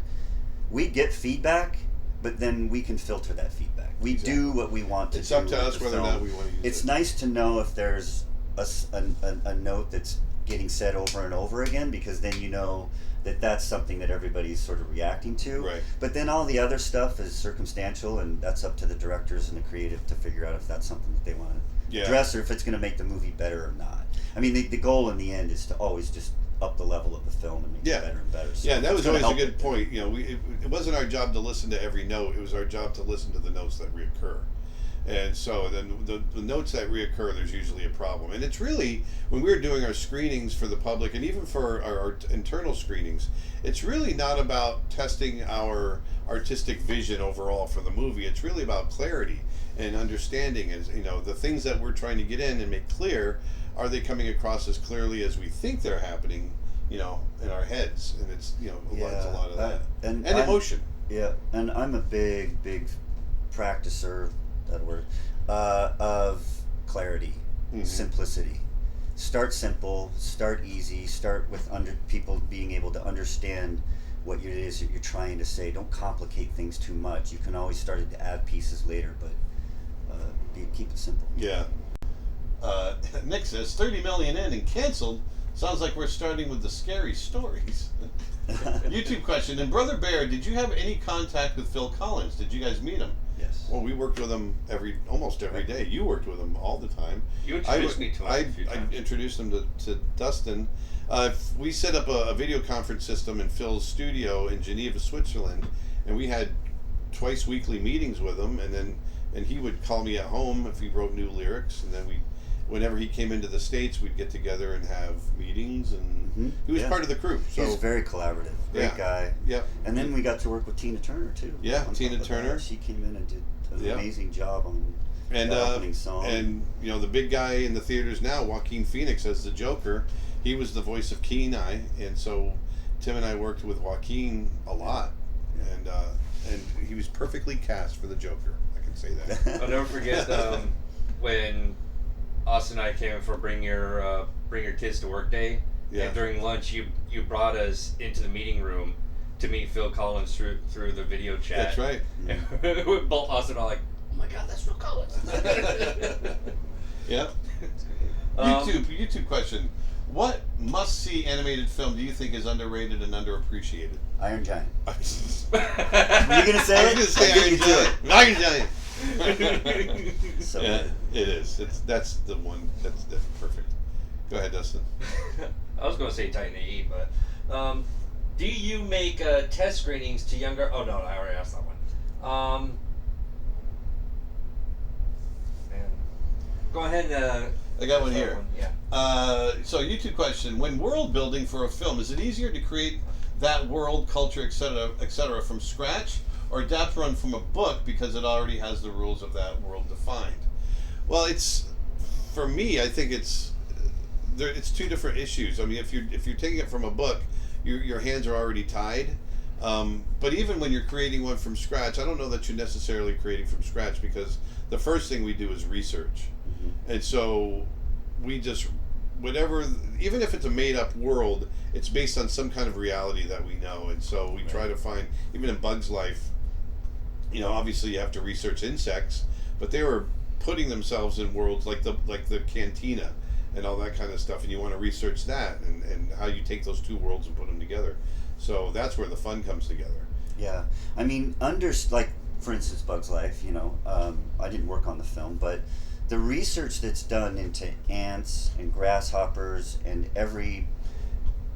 we get feedback, but then we can filter that feedback. We do what we want to do. It's up to us whether or not we want to use it. It's nice to know if there's a note that's getting said over and over again, because then you know that that's something that everybody's sort of reacting to. Right. But then all the other stuff is circumstantial, and that's up to the directors and the creative to figure out if that's something that they want to address or if it's going to make the movie better or not. I mean, the goal in the end is to always just up the level of the film and make it better and better. So yeah, that was gonna always a good help. point. You know, it wasn't our job to listen to every note. It was our job to listen to the notes that reoccur. And so then the notes that reoccur, there's usually a problem. And it's really, when we're doing our screenings for the public and even for our internal screenings, it's really not about testing our artistic vision overall for the movie. It's really about clarity and understanding. As you know, the things that we're trying to get in and make clear, are they coming across as clearly as we think they're happening, you know, in our heads? And it's, you know, it's a lot of that. And emotion. Yeah, and I'm a big practicer, that word, of clarity, simplicity. Start simple, start easy, start with people being able to understand what it is that you're trying to say. Don't complicate things too much. You can always start to add pieces later, but keep it simple. Yeah. Nick says 30 million in and canceled. Sounds like we're starting with the scary stories. YouTube question. And Brother Bear, did you have any contact with Phil Collins? Did you guys meet him? Yes. Well, we worked with him almost every day. You worked with him all the time. You introduced me to him a few times. I introduced him to Dustin. We set up a video conference system in Phil's studio in Geneva, Switzerland, and we had twice weekly meetings with him, and he would call me at home if he wrote new lyrics, and then whenever he came into the States, we'd get together and have meetings, and he was part of the crew. So he was very collaborative, great guy. Yep. And then we got to work with Tina Turner too. Yeah, Tina Turner. She came in and did an amazing job on the opening song. And you know, the big guy in the theaters now, Joaquin Phoenix as the Joker, he was the voice of Keen Eye, and so Tim and I worked with Joaquin a lot, and he was perfectly cast for the Joker. I can say that. I'll never forget when Austin and I came in for bring your kids to work day. Yeah. And during lunch, you brought us into the meeting room to meet Phil Collins through the video chat. That's right. And both Austin and I were like, oh my God, that's Phil Collins. Yeah. YouTube question. What must-see animated film do you think is underrated and underappreciated? Iron Giant. Were you gonna say it? I was gonna say Iron Giant. So yeah, it is. That's the one. That's perfect. Go ahead, Dustin. I was going to say Titan AE, but do you make test screenings to younger? Oh no, I already asked that one. Man. Go ahead and. I got one here. Yeah. So YouTube question: when world building for a film, is it easier to create that world, culture, etc., from scratch, or adapt one from a book because it already has the rules of that world defined? Well, for me, I think it's two different issues. I mean, if you're taking it from a book, your hands are already tied. But even when you're creating one from scratch, I don't know that you're necessarily creating from scratch, because the first thing we do is research. And so we just, even if it's a made up world, it's based on some kind of reality that we know. And so we try to find, even in Bug's life, you know, obviously you have to research insects, but they were putting themselves in worlds like the cantina and all that kind of stuff, and you want to research that and how you take those two worlds and put them together. So that's where the fun comes together. Yeah, I mean, for instance, Bug's Life. You know, I didn't work on the film, but the research that's done into ants and grasshoppers and every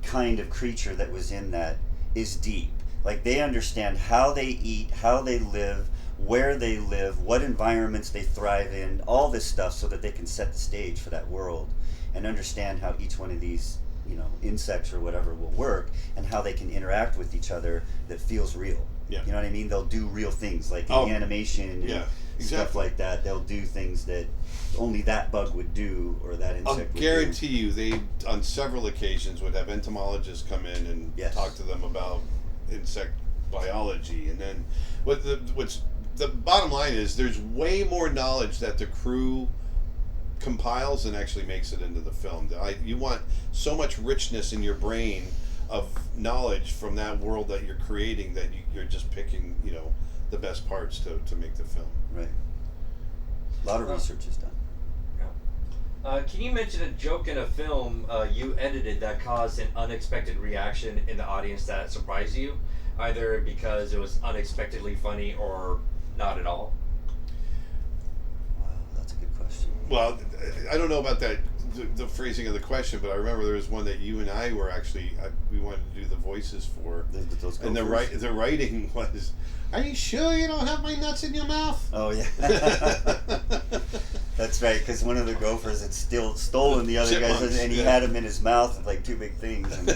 kind of creature that was in that is deep. Like, they understand how they eat, how they live, where they live, what environments they thrive in, all this stuff, so that they can set the stage for that world and understand how each one of these, you know, insects or whatever will work, and how they can interact with each other that feels real. Yeah. You know what I mean? They'll do real things, like in animation and stuff like that. They'll do things that only that bug would do, or that insect would do. I'll guarantee you, they, on several occasions, would have entomologists come in and talk to them about insect biology. And then what's the bottom line is, there's way more knowledge that the crew compiles than actually makes it into the film. You want so much richness in your brain of knowledge from that world that you're creating, that you're just picking, you know, the best parts to make the film. Right. A lot of research is done. Can you mention a joke in a film you edited that caused an unexpected reaction in the audience that surprised you, either because it was unexpectedly funny or not at all? Wow, that's a good question. Well, I don't know about that. the phrasing of the question, but I remember there was one that you and I were actually we wanted to do the voices for, and the writing was, "Are you sure you don't have my nuts in your mouth?" Oh yeah, that's right. Because one of the gophers had still stolen the other Chipmunks, guy's, and he had them in his mouth with like two big things. And,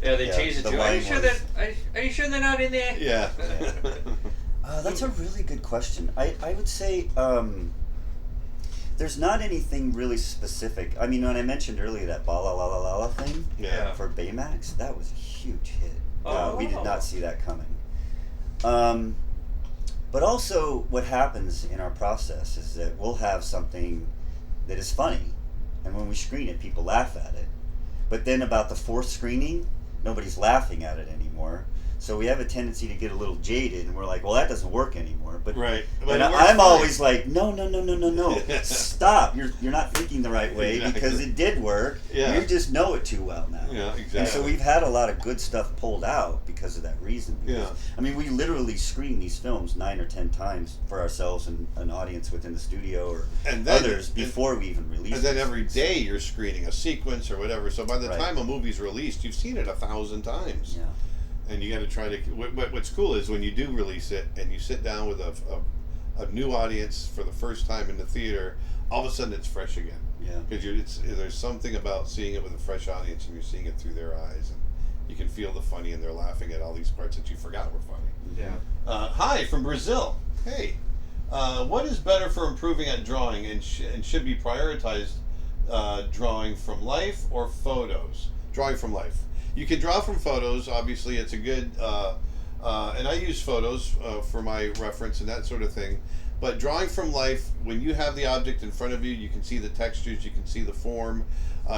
yeah, they changed it to. Are you sure they're not in there? Yeah. That's a really good question. I would say. There's not anything really specific. I mean, when I mentioned earlier that ba la la la la thing for Baymax, that was a huge hit. We did not see that coming. But also, what happens in our process is that we'll have something that is funny, and when we screen it, people laugh at it. But then about the fourth screening, nobody's laughing at it anymore. So we have a tendency to get a little jaded, and we're like, well, that doesn't work anymore. But right. And I'm always like, no, stop. You're not thinking the right way because it did work. Yeah. You just know it too well now. Yeah, exactly. And so we've had a lot of good stuff pulled out because of that reason. Because, I mean, we literally screen these films 9 or 10 times for ourselves and an audience within the studio or others before we even release it. And then every day you're screening a sequence or whatever. So by the time a movie's released, you've seen it 1,000 times. Yeah. And you got to try to. What's cool is when you do release it and you sit down with a new audience for the first time in the theater, all of a sudden it's fresh again. Yeah. Because there's something about seeing it with a fresh audience and you're seeing it through their eyes and you can feel the funny and they're laughing at all these parts that you forgot were funny. Yeah. Hi from Brazil. Hey, what is better for improving at drawing and should be prioritized drawing from life or photos? Drawing from life. You can draw from photos. Obviously, it's a good, and I use photos for my reference and that sort of thing. But drawing from life, when you have the object in front of you, you can see the textures, you can see the form,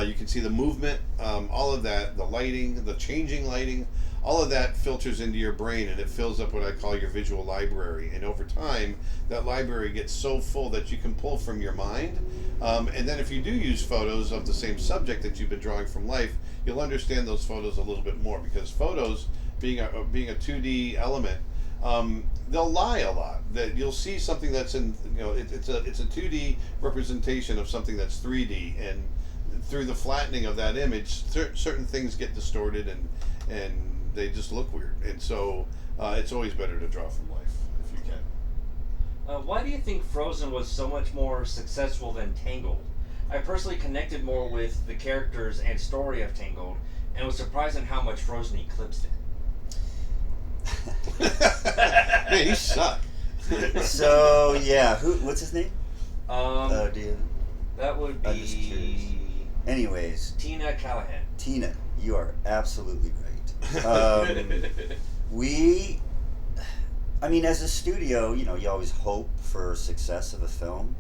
you can see the movement, all of that, the lighting, the changing lighting, all of that filters into your brain and it fills up what I call your visual library. And over time, that library gets so full that you can pull from your mind. And then if you do use photos of the same subject that you've been drawing from life, you'll understand those photos a little bit more because photos, being a 2D element, they'll lie a lot. That you'll see something that's in, it's a 2D representation of something that's 3D, and through the flattening of that image, certain things get distorted and they just look weird. And so it's always better to draw from life if you can. Why do you think Frozen was so much more successful than Tangled? I personally connected more with the characters and story of Tangled, and was surprised at how much Frozen eclipsed it. Man, you suck. So yeah, what's his name? Do you? That would I'm just curious. Anyways, Tina Callahan. Tina, you are absolutely right. I mean, as a studio, you always hope for success of a film.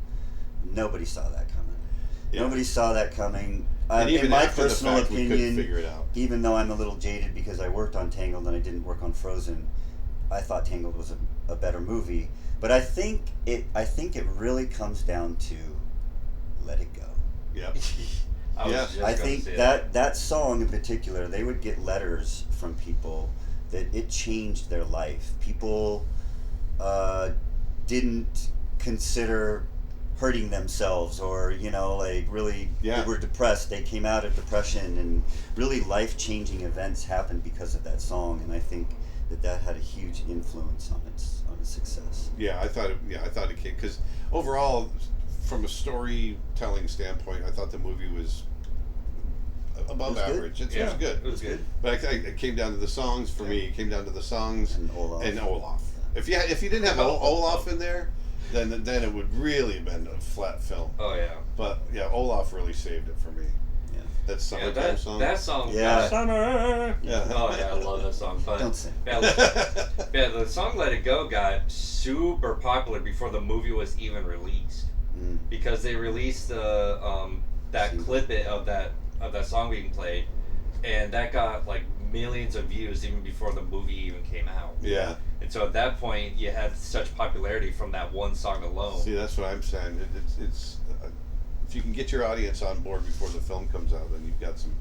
Nobody saw that coming. Yeah. Nobody saw that coming. In my personal opinion, figure it out. Even though I'm a little jaded because I worked on Tangled and I didn't work on Frozen, I thought Tangled was a better movie. But I think it really comes down to Let It Go. Yep. I think that song in particular, they would get letters from people that it changed their life. People didn't consider hurting themselves or, really were depressed. They came out of depression and really life-changing events happened because of that song. And I think that had a huge influence on its success. I thought it came because overall, from a storytelling standpoint, I thought the movie was above average. It was good. It was good. But it came down to the songs for me. It came down to the songs and Olaf. If you didn't have Olaf in there, then it would really have been a flat film. Oh yeah. But Olaf really saved it for me. Yeah. That summertime song. That song. Yeah. Summer. Yeah. Oh yeah, I love that song. But don't sing. The song "Let It Go" got super popular before the movie was even released. Because they released the that clip of that song being played, and that got like millions of views even before the movie even came out. Yeah. And so at that point, you had such popularity from that one song alone. See, that's what I'm saying. It's if you can get your audience on board before the film comes out, then you've got some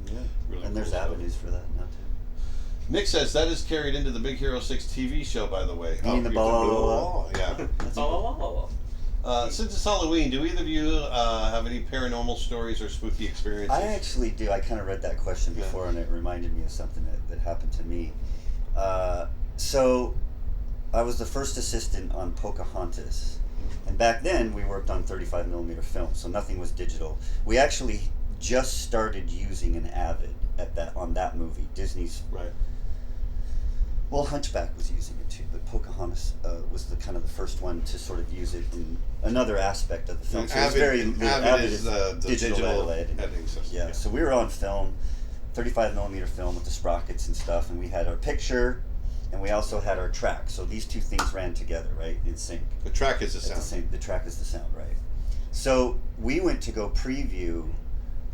really. And there's avenues for that now too. Nick says that is carried into the Big Hero 6 TV show, by the way. You mean the ball? Yeah. Since it's Halloween, do either of you have any paranormal stories or spooky experiences? I actually do. I kind of read that question before, and it reminded me of something that happened to me. So, I was the first assistant on Pocahontas, and back then we worked on 35mm film, so nothing was digital. We actually just started using an Avid on that movie. Disney's right. Well, Hunchback was using it too, but Pocahontas was the kind of the first one to sort of use it in another aspect of the film. So Avid is the digital editing system. Yeah, so we were on film, 35mm film with the sprockets and stuff, and we had our picture, and we also had our track. So these two things ran together, right, in sync. The track is the sound. The track is the sound, right. So we went to go preview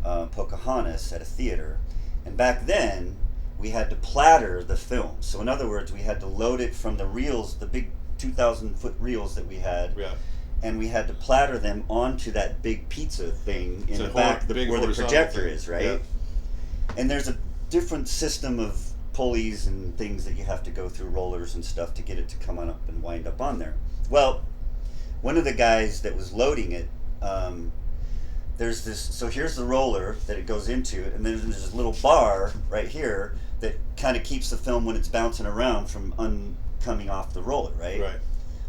Pocahontas at a theater, and back then, we had to platter the film. So in other words, we had to load it from the reels, the big 2,000-foot reels that we had, and we had to platter them onto that big pizza thing in the back where the projector is, right? Yeah. And there's a different system of pulleys and things that you have to go through, rollers and stuff, to get it to come on up and wind up on there. Well, one of the guys that was loading it, there's this, so here's the roller that it goes into, and then there's this little bar right here that kind of keeps the film when it's bouncing around from coming off the roller, right? Right.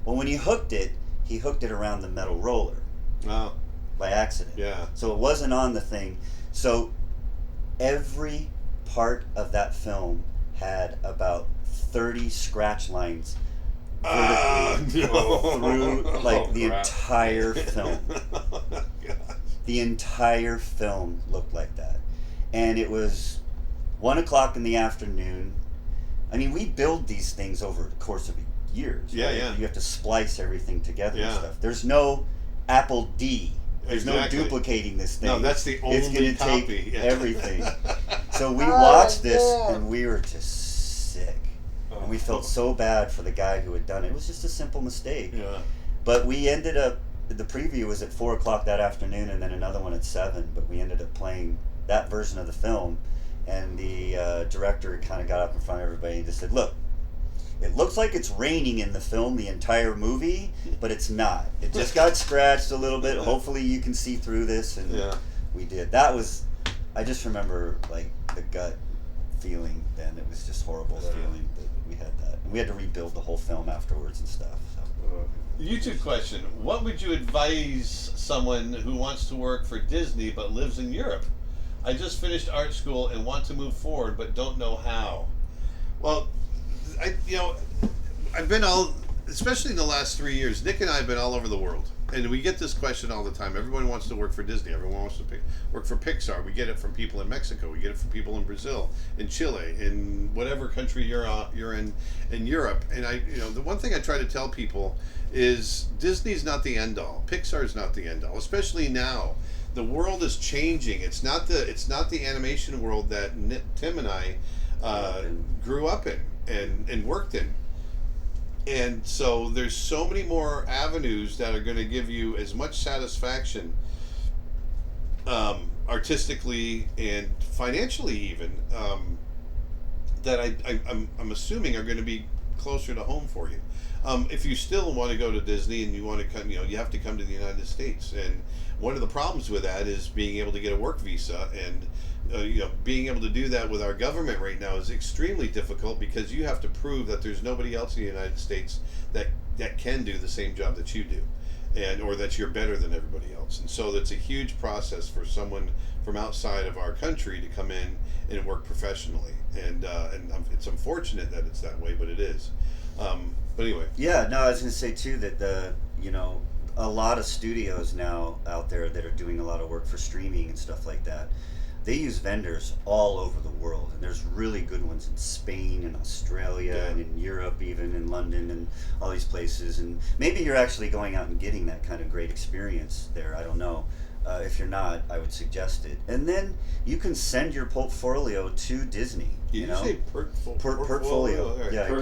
Well, when he hooked it around the metal roller. Oh. By accident. Yeah. So it wasn't on the thing. So every part of that film had about 30 scratch lines vertically through the entire film. The entire film looked like that. And it was 1 o'clock in the afternoon. I mean, we build these things over the course of years. Yeah, right? yeah. You have to splice everything together and stuff. There's no Apple D. There's no duplicating this thing. No, that's the only It's going to copy. take everything. So we watched this, and we were just sick. And we felt so bad for the guy who had done it. It was just a simple mistake. Yeah. But we ended up, the preview was at 4 o'clock that afternoon, and then another one at 7. But we ended up playing that version of the film. And the director kind of got up in front of everybody and just said, "Look, it looks like it's raining in the film the entire movie, but it's not. It just got scratched a little bit. Hopefully you can see through this." And we did. That was, I just remember like the gut feeling then. It was just horrible feeling that we had that. And we had to rebuild the whole film afterwards and stuff. So. YouTube question. What would you advise someone who wants to work for Disney but lives in Europe? I just finished art school and want to move forward but don't know how. Well, I've been especially in the last 3 years, Nick and I have been all over the world. And we get this question all the time. Everyone wants to work for Disney. Everyone wants to work for Pixar. We get it from people in Mexico. We get it from people in Brazil, in Chile, in whatever country you're in Europe. And the one thing I try to tell people is Disney's not the end all. Pixar's not the end all, especially now. The world is changing. It's not the animation world that Tim and I grew up in and worked in. And so there's so many more avenues that are going to give you as much satisfaction artistically and financially even that I'm assuming are going to be closer to home for you. If you still want to go to Disney and you want to come, you have to come to the United States. And one of the problems with that is being able to get a work visa, and being able to do that with our government right now is extremely difficult because you have to prove that there's nobody else in the United States that can do the same job that you do, or that you're better than everybody else. And so that's a huge process for someone from outside of our country to come in and work professionally. And it's unfortunate that it's that way, but it is. But anyway. Yeah, no, I was going to say too that a lot of studios now out there that are doing a lot of work for streaming and stuff like that, they use vendors all over the world, and there's really good ones in Spain and Australia and in Europe, even in London and all these places. And maybe you're actually going out and getting that kind of great experience there. I don't know. If you're not, I would suggest it. And then you can send your portfolio to Disney. You say portfolio? Yeah,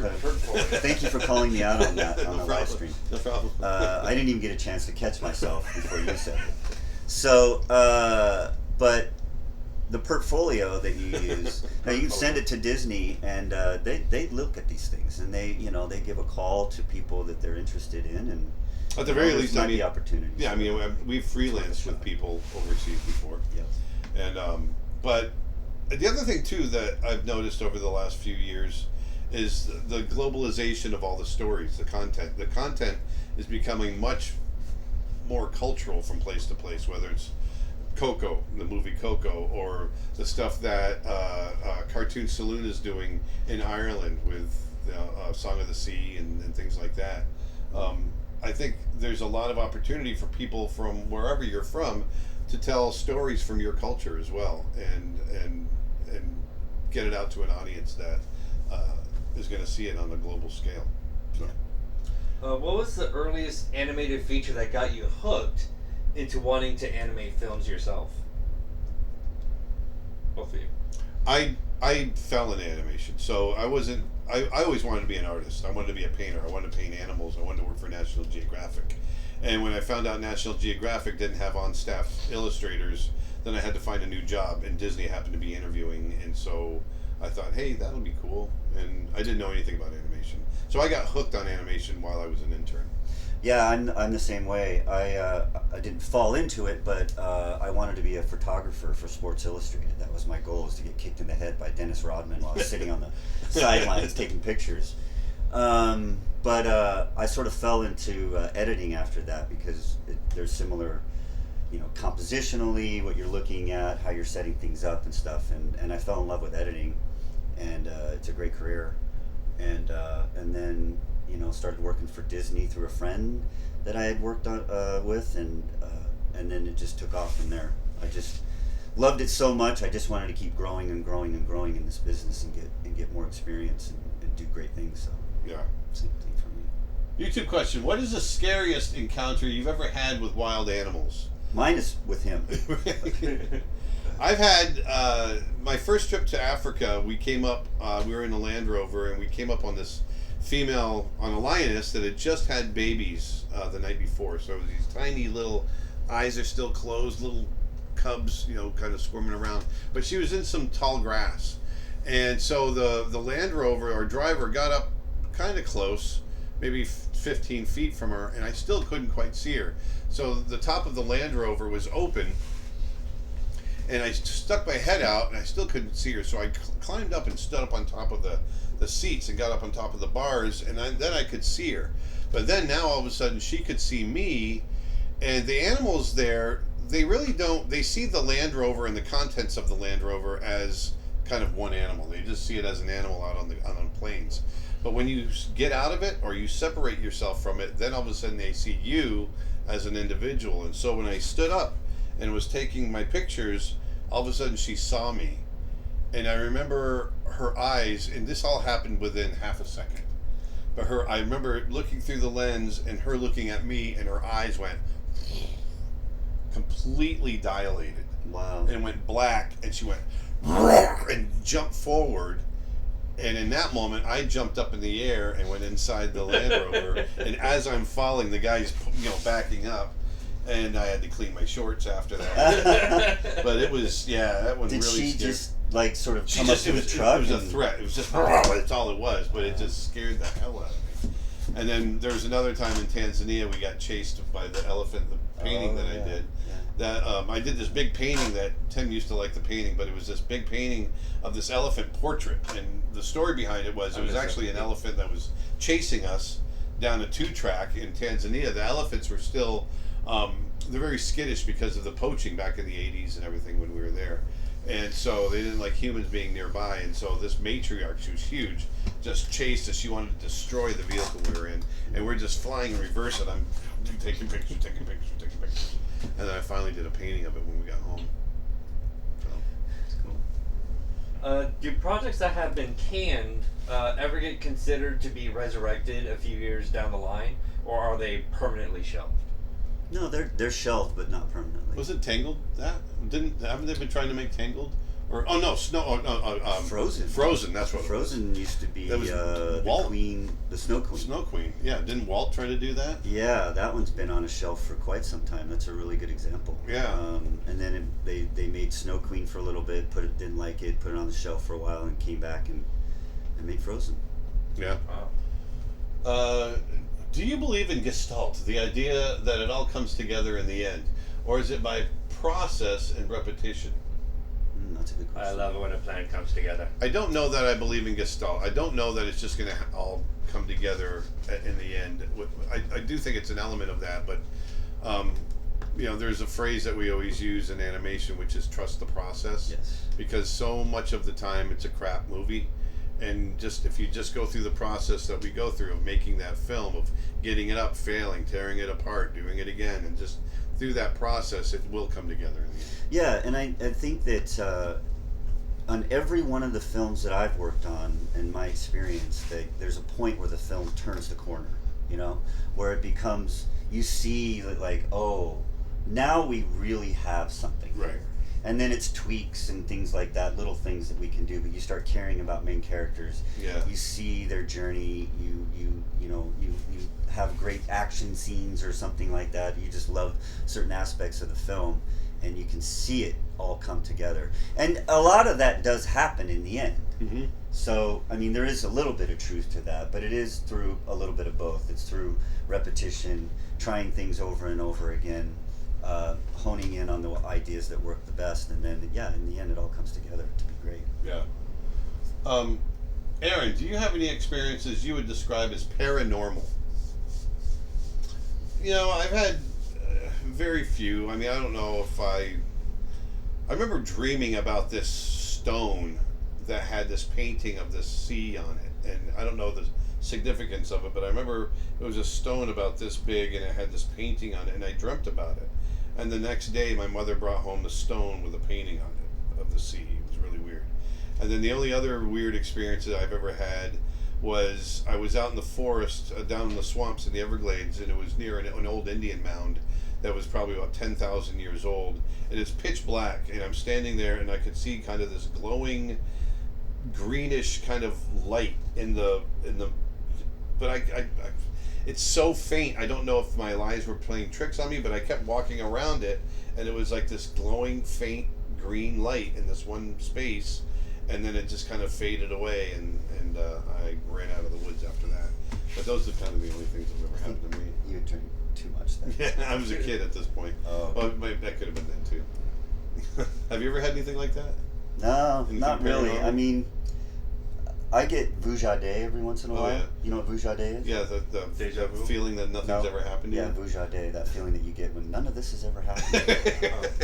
thank you for calling me out on that on the live stream. No problem. I didn't even get a chance to catch myself before you said it. So, but the portfolio that you use, now you can send it to Disney, and they look at these things, and they give a call to people that they're interested in, and At the very There least, might I mean, be opportunities. yeah, I mean, we've freelanced with people overseas before. Yes. And but the other thing too that I've noticed over the last few years is the globalization of all the stories, the content. The content is becoming much more cultural from place to place, whether it's Coco, the movie Coco, or the stuff that Cartoon Saloon is doing in Ireland with Song of the Sea and things like that. I think there's a lot of opportunity for people from wherever you're from to tell stories from your culture as well, and get it out to an audience that is going to see it on a global scale. So. What was the earliest animated feature that got you hooked into wanting to animate films yourself? Both of you. I fell in animation, so I wasn't. I always wanted to be an artist. I wanted to be a painter. I wanted to paint animals. I wanted to work for National Geographic. And when I found out National Geographic didn't have on-staff illustrators, then I had to find a new job. And Disney happened to be interviewing, and so I thought, hey, that'll be cool. And I didn't know anything about animation, so I got hooked on animation while I was an intern. Yeah, I'm the same way. I didn't fall into it, but I wanted to be a photographer for Sports Illustrated. That was my goal, was to get kicked in the head by Dennis Rodman while I was sitting on the sidelines taking pictures. But I sort of fell into editing after that because there's similar, compositionally, what you're looking at, how you're setting things up and stuff. And I fell in love with editing, and it's a great career. And then started working for Disney through a friend that I had worked on, with, and then it just took off from there. I just loved it so much. I just wanted to keep growing and growing and growing in this business and get more experience and do great things. So Yeah. same thing for me. YouTube question: what is the scariest encounter you've ever had with wild animals? Mine is with him. I've had my first trip to Africa. We came up. We were in a Land Rover, and we came up on this female, on a lioness that had just had babies the night before. So these tiny little eyes are still closed, little cubs, kind of squirming around. But she was in some tall grass, and so the Land Rover, our driver, got up kind of close, maybe 15 feet from her, and I still couldn't quite see her. So the top of the Land Rover was open, and I stuck my head out, and I still couldn't see her. So I climbed up and stood up on top of the seats and got up on top of the bars, and then I could see her. But then now all of a sudden she could see me, and the animals there, they really don't. They see the Land Rover and the contents of the Land Rover as kind of one animal. They just see it as an animal out on the plains. But when you get out of it or you separate yourself from it, then all of a sudden they see you as an individual. And so when I stood up and was taking my pictures, all of a sudden she saw me. And I remember her eyes, and this all happened within half a second. But I remember looking through the lens and her looking at me, and her eyes went completely dilated. Wow. And went black, and she went and jumped forward. And in that moment, I jumped up in the air and went inside the Land Rover. And as I'm falling, the guy's backing up, and I had to clean my shorts after that. But it was, that one Did really she scared. just come up to the truck? It was a threat. It was just that's all it was. But it just scared the hell out of me. And then there was another time in Tanzania we got chased by the elephant. The painting that I did. That I did this big painting that Tim used to like the painting, but it was this big painting of this elephant portrait, and the story behind it was actually an elephant that was chasing us down a 2-track in Tanzania. The elephants were still they're very skittish because of the poaching back in the 80s and everything when we were there, and so they didn't like humans being nearby. And so this matriarch, she was huge, just chased us. She wanted to destroy the vehicle we were in, and we're just flying in reverse, and I'm taking pictures. And then I finally did a painting of it when we got home. So That's cool. Do projects that have been canned ever get considered to be resurrected a few years down the line, or are they permanently shelved? No, they're shelved, but not permanently. was it Tangled? Haven't they been trying to make Tangled? Or Frozen. Frozen. That's what. Frozen used to be That was the Walt. Queen, the Snow Queen. Snow Queen. Yeah, didn't Walt try to do that? Yeah, that one's been on a shelf for quite some time. That's a really good example. Yeah. And then they made Snow Queen for a little bit, didn't like it, put it on the shelf for a while, and came back and made Frozen. Yeah. Wow. Do you believe in Gestalt, the idea that it all comes together in the end? Or is it by process and repetition? That's a good I question. love it when a plan comes together. I don't know that I believe in Gestalt. I don't know that it's just going to all come together in the end. I do think it's an element of that, but there's a phrase that we always use in animation, which is trust the process. Yes. Because so much of the time it's a crap movie, and just if you just go through the process that we go through of making that film, of getting it up, failing, tearing it apart, doing it again, and just through that process, it will come together in the end. Yeah, and I think that on every one of the films that I've worked on, in my experience, there's a point where the film turns the corner, where it becomes, you see like, oh, now we really have something. Right. Here. And then it's tweaks and things like that, little things that we can do, but you start caring about main characters. Yeah. You see their journey, you have great action scenes or something like that. You just love certain aspects of the film, and you can see it all come together. And a lot of that does happen in the end. Mm-hmm. So, I mean, there is a little bit of truth to that, but it is through a little bit of both. It's through repetition, trying things over and over again, honing in on the ideas that work the best, and then, in the end, it all comes together to be great. Yeah. Aaron, do you have any experiences you would describe as paranormal? I've had very few. I mean, I don't know if I remember dreaming about this stone that had this painting of the sea on it, and I don't know the significance of it, but I remember it was a stone about this big, and it had this painting on it, and I dreamt about it. And the next day, my mother brought home the stone with a painting on it of the sea. It was really weird. And then the only other weird experience that I've ever had was I was out in the forest, down in the swamps in the Everglades, and it was near an old Indian mound that was probably about 10,000 years old, and it's pitch black, and I'm standing there, and I could see kind of this glowing greenish kind of light but I it's so faint, I don't know if my eyes were playing tricks on me, but I kept walking around it, and it was like this glowing faint green light in this one space, and then it just kind of faded away, and I ran out of the woods after that. But those are kind of the only things that ever happened to me. You drink too much then. Yeah, I was a kid at this point. Oh. Well, that could have been then too. Have you ever had anything like that? No, Anything not really. paranormal? I mean, I get vujade every once in a while. Yeah. You know what vujade is? Yeah, the Deja vu? feeling that nothing's ever happened to Yeah, you. vujade, that feeling that you get when none of this has ever happened.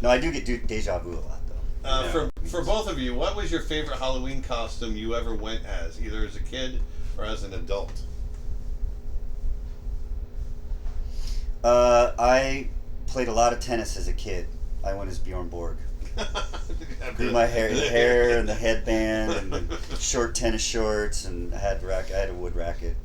No, I do get deja vu a lot though. For both of you, what was your favorite Halloween costume you ever went as, either as a kid or as an adult? I played a lot of tennis as a kid. I went as Bjorn Borg. Grew my hair and the headband and the short tennis shorts, and I had a wood racket.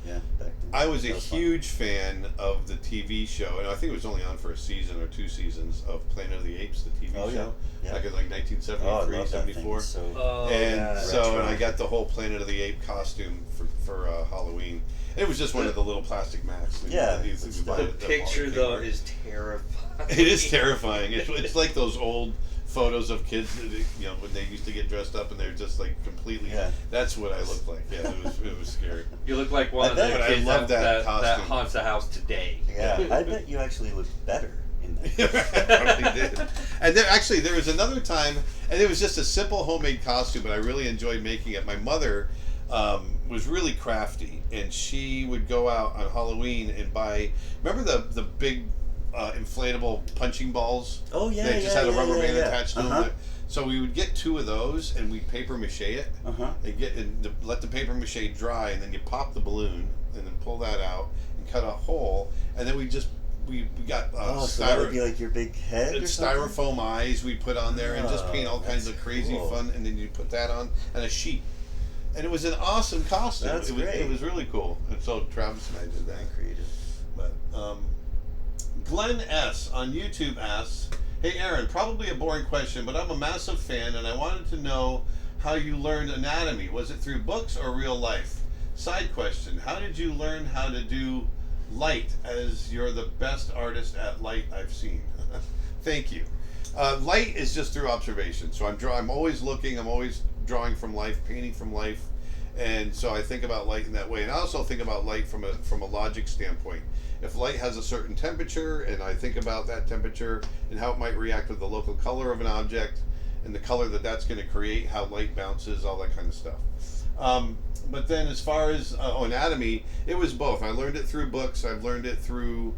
Yeah, back then. I was a That fun. huge fan of the TV show, and I think it was only on for a season or 2 seasons of Planet of the Apes, the TV Oh, yeah. show, Yeah. back in like 1973, Oh, I love that 74. thing. So And retro. I got the whole Planet of the Ape costume for Halloween. It was just one of the little plastic masks. Yeah, that you it's buy The at picture Walmart. though is terrifying. It is terrifying. It's like those old photos of kids, when they used to get dressed up and they're just like completely. Yeah. That's what I looked like. Yeah, it was scary. You look like one I of the bet. I kids love that that costume. haunts the house today. Yeah, I bet you actually look better in that. I probably did. And there was another time, and it was just a simple homemade costume, but I really enjoyed making it. My mother was really crafty, and she would go out on Halloween and buy. Remember the big inflatable punching balls? Oh yeah, They just had a rubber band attached to Uh-huh. them. So we would get 2 of those, and we'd paper mache it. Uh-huh. And let the paper mache dry, and then you pop the balloon, and then pull that out and cut a hole, and then we got So that would be like your big head or something? styrofoam eyes we put on there, and just paint all kinds that's of crazy cool. fun, and then you put that on and a sheet, and it was an awesome costume. That's great. It was really cool, and so Travis and I did that. Very creative. But Glenn S on YouTube asks, "Hey Aaron, probably a boring question, but I'm a massive fan, and I wanted to know how you learned anatomy. Was it through books or real life? Side question: how did you learn how to do light, as you're the best artist at light I've seen?" Thank you. Light is just through observation. So I'm always looking. I'm always drawing from life, painting from life, And so I think about light in that way, and I also think about light from a logic standpoint. If light has a certain temperature, and I think about that temperature and how it might react with the local color of an object, and the color that's going to create, how light bounces, all that kind of stuff. But then as far as anatomy, it was both. I learned it through books. I've learned it through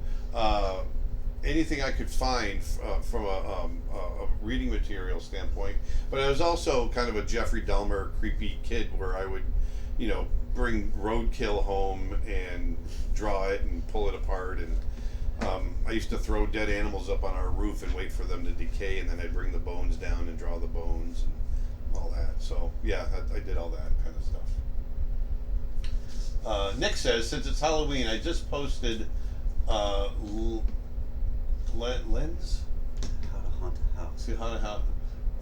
anything I could find from a reading material standpoint. But I was also kind of a Jeffrey Dahmer creepy kid where I would, bring roadkill home and draw it and pull it apart. And I used to throw dead animals up on our roof and wait for them to decay, and then I'd bring the bones down and draw the bones and all that. So yeah, I did all that kind of stuff. Nick says, since it's Halloween, I just posted Lens? How to haunt a house. How to haunt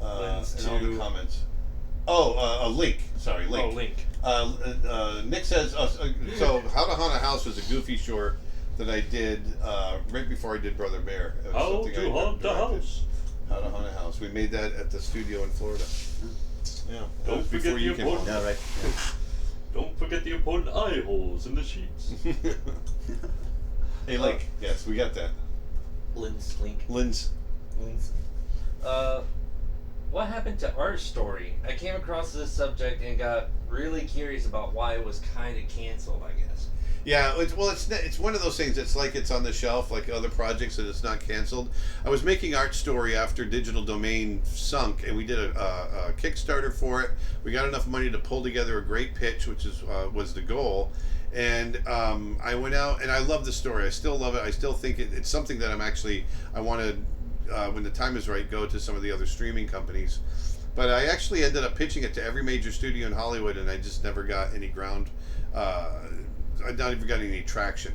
Lens in all the comments. Oh, a link. Sorry, link. Oh, link. Nick says, so How to Haunt a House was a goofy short that I did right before I did Brother Bear. How to haunt a house. How to Haunt a House. We made that at the studio in Florida. Yeah. Don't forget the important. Yeah, right. Yeah. Don't forget the important eye holes in the sheets. Hey, Link. Yes, we got that. Link. Lens. What happened to Art Story? I came across this subject and got really curious about why it was kind of canceled, I guess. Yeah, it's one of those things. It's like it's on the shelf, like other projects, and it's not canceled. I was making Art Story after Digital Domain sunk, and we did a Kickstarter for it. We got enough money to pull together a great pitch, which was the goal. And I went out, and I love the story. I still love it. I still think it's something that I want to, when the time is right, go to some of the other streaming companies. But I actually ended up pitching it to every major studio in Hollywood, and I just never got any ground. I not even got any traction.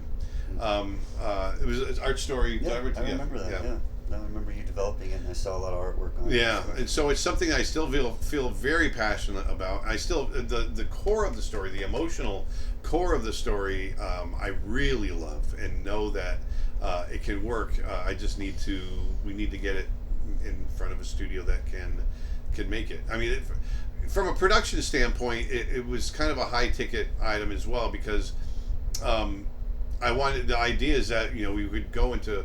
It was Art Story. Yeah, I remember that. Yeah. I remember you developing it, and I saw a lot of artwork on it. Yeah, and so it's something I still feel very passionate about. I still the core of the story, the emotional core of the story, I really love and know that it can work. We need to get it in front of a studio that can make it. I mean, from a production standpoint, it was kind of a high ticket item as well, because I wanted, the idea is that we would go into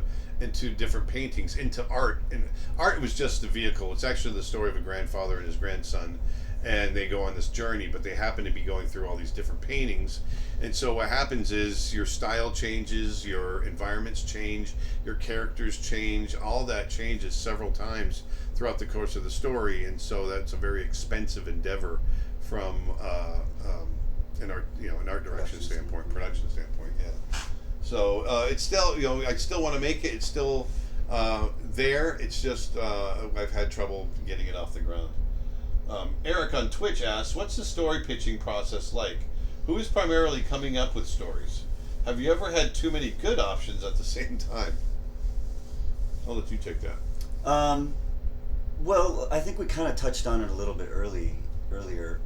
different paintings, into art, and art was just the vehicle. It's actually the story of a grandfather and his grandson, and they go on this journey, but they happen to be going through all these different paintings. And so what happens is your style changes, your environments change, your characters change, all that changes several times throughout the course of the story. And so that's a very expensive endeavor from an art direction standpoint, production standpoint. Yeah. So it's still, I still want to make it. It's still there. It's just I've had trouble getting it off the ground. Eric on Twitch asks, what's the story pitching process like? Who is primarily coming up with stories? Have you ever had too many good options at the same time? I'll let you take that. Well, I think we kind of touched on it a little bit earlier.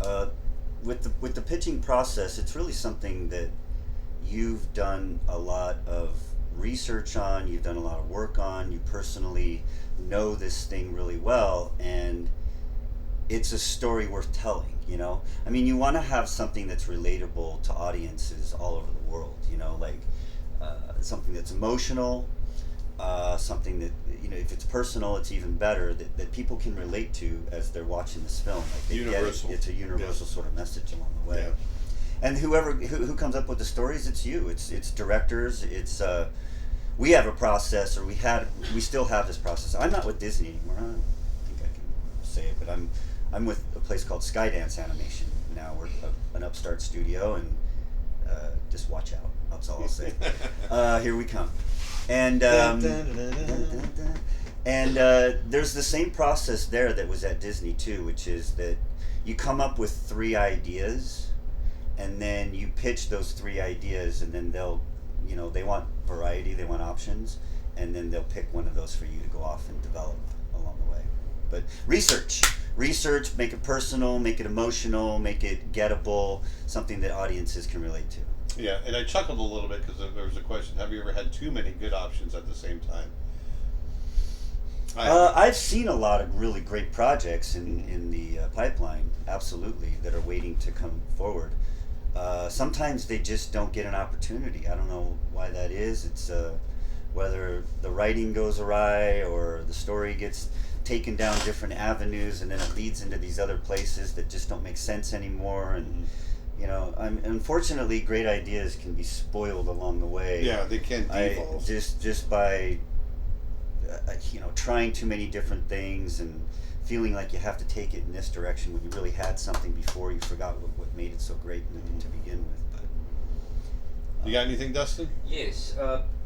With the pitching process, it's really something that you've done a lot of research on, you've done a lot of work on, you personally know this thing really well, and it's a story worth telling, I mean, you want to have something that's relatable to audiences all over the world, like something that's emotional, something that, if it's personal, it's even better, that people can relate to as they're watching this film. Like they universal. It's a universal sort of message along the way. Yeah. And who comes up with the stories, it's you. It's directors. It's we have a process, or we still have this process. I'm not with Disney anymore. I don't think I can say it, but I'm with a place called Skydance Animation now. We're an upstart studio, and just watch out. That's all I'll say. Here we come. And there's the same process there that was at Disney too, which is that you come up with 3 ideas, and then you pitch those 3 ideas, and then they'll, they want variety, they want options, and then they'll pick one of those for you to go off and develop along the way. But research, make it personal, make it emotional, make it gettable, something that audiences can relate to. Yeah, and I chuckled a little bit because there was a question, have you ever had too many good options at the same time? I've seen a lot of really great projects in the pipeline, absolutely, that are waiting to come forward. Sometimes they just don't get an opportunity. I don't know why that is. It's whether the writing goes awry or the story gets taken down different avenues, and then it leads into these other places that just don't make sense anymore. And you know, unfortunately, great ideas can be spoiled along the way. Yeah, they can devolve. Just by you know, trying too many different things and feeling like you have to take it in this direction when you really had something before. You forgot what made it so great to begin with. But you got anything, Dustin? Yes.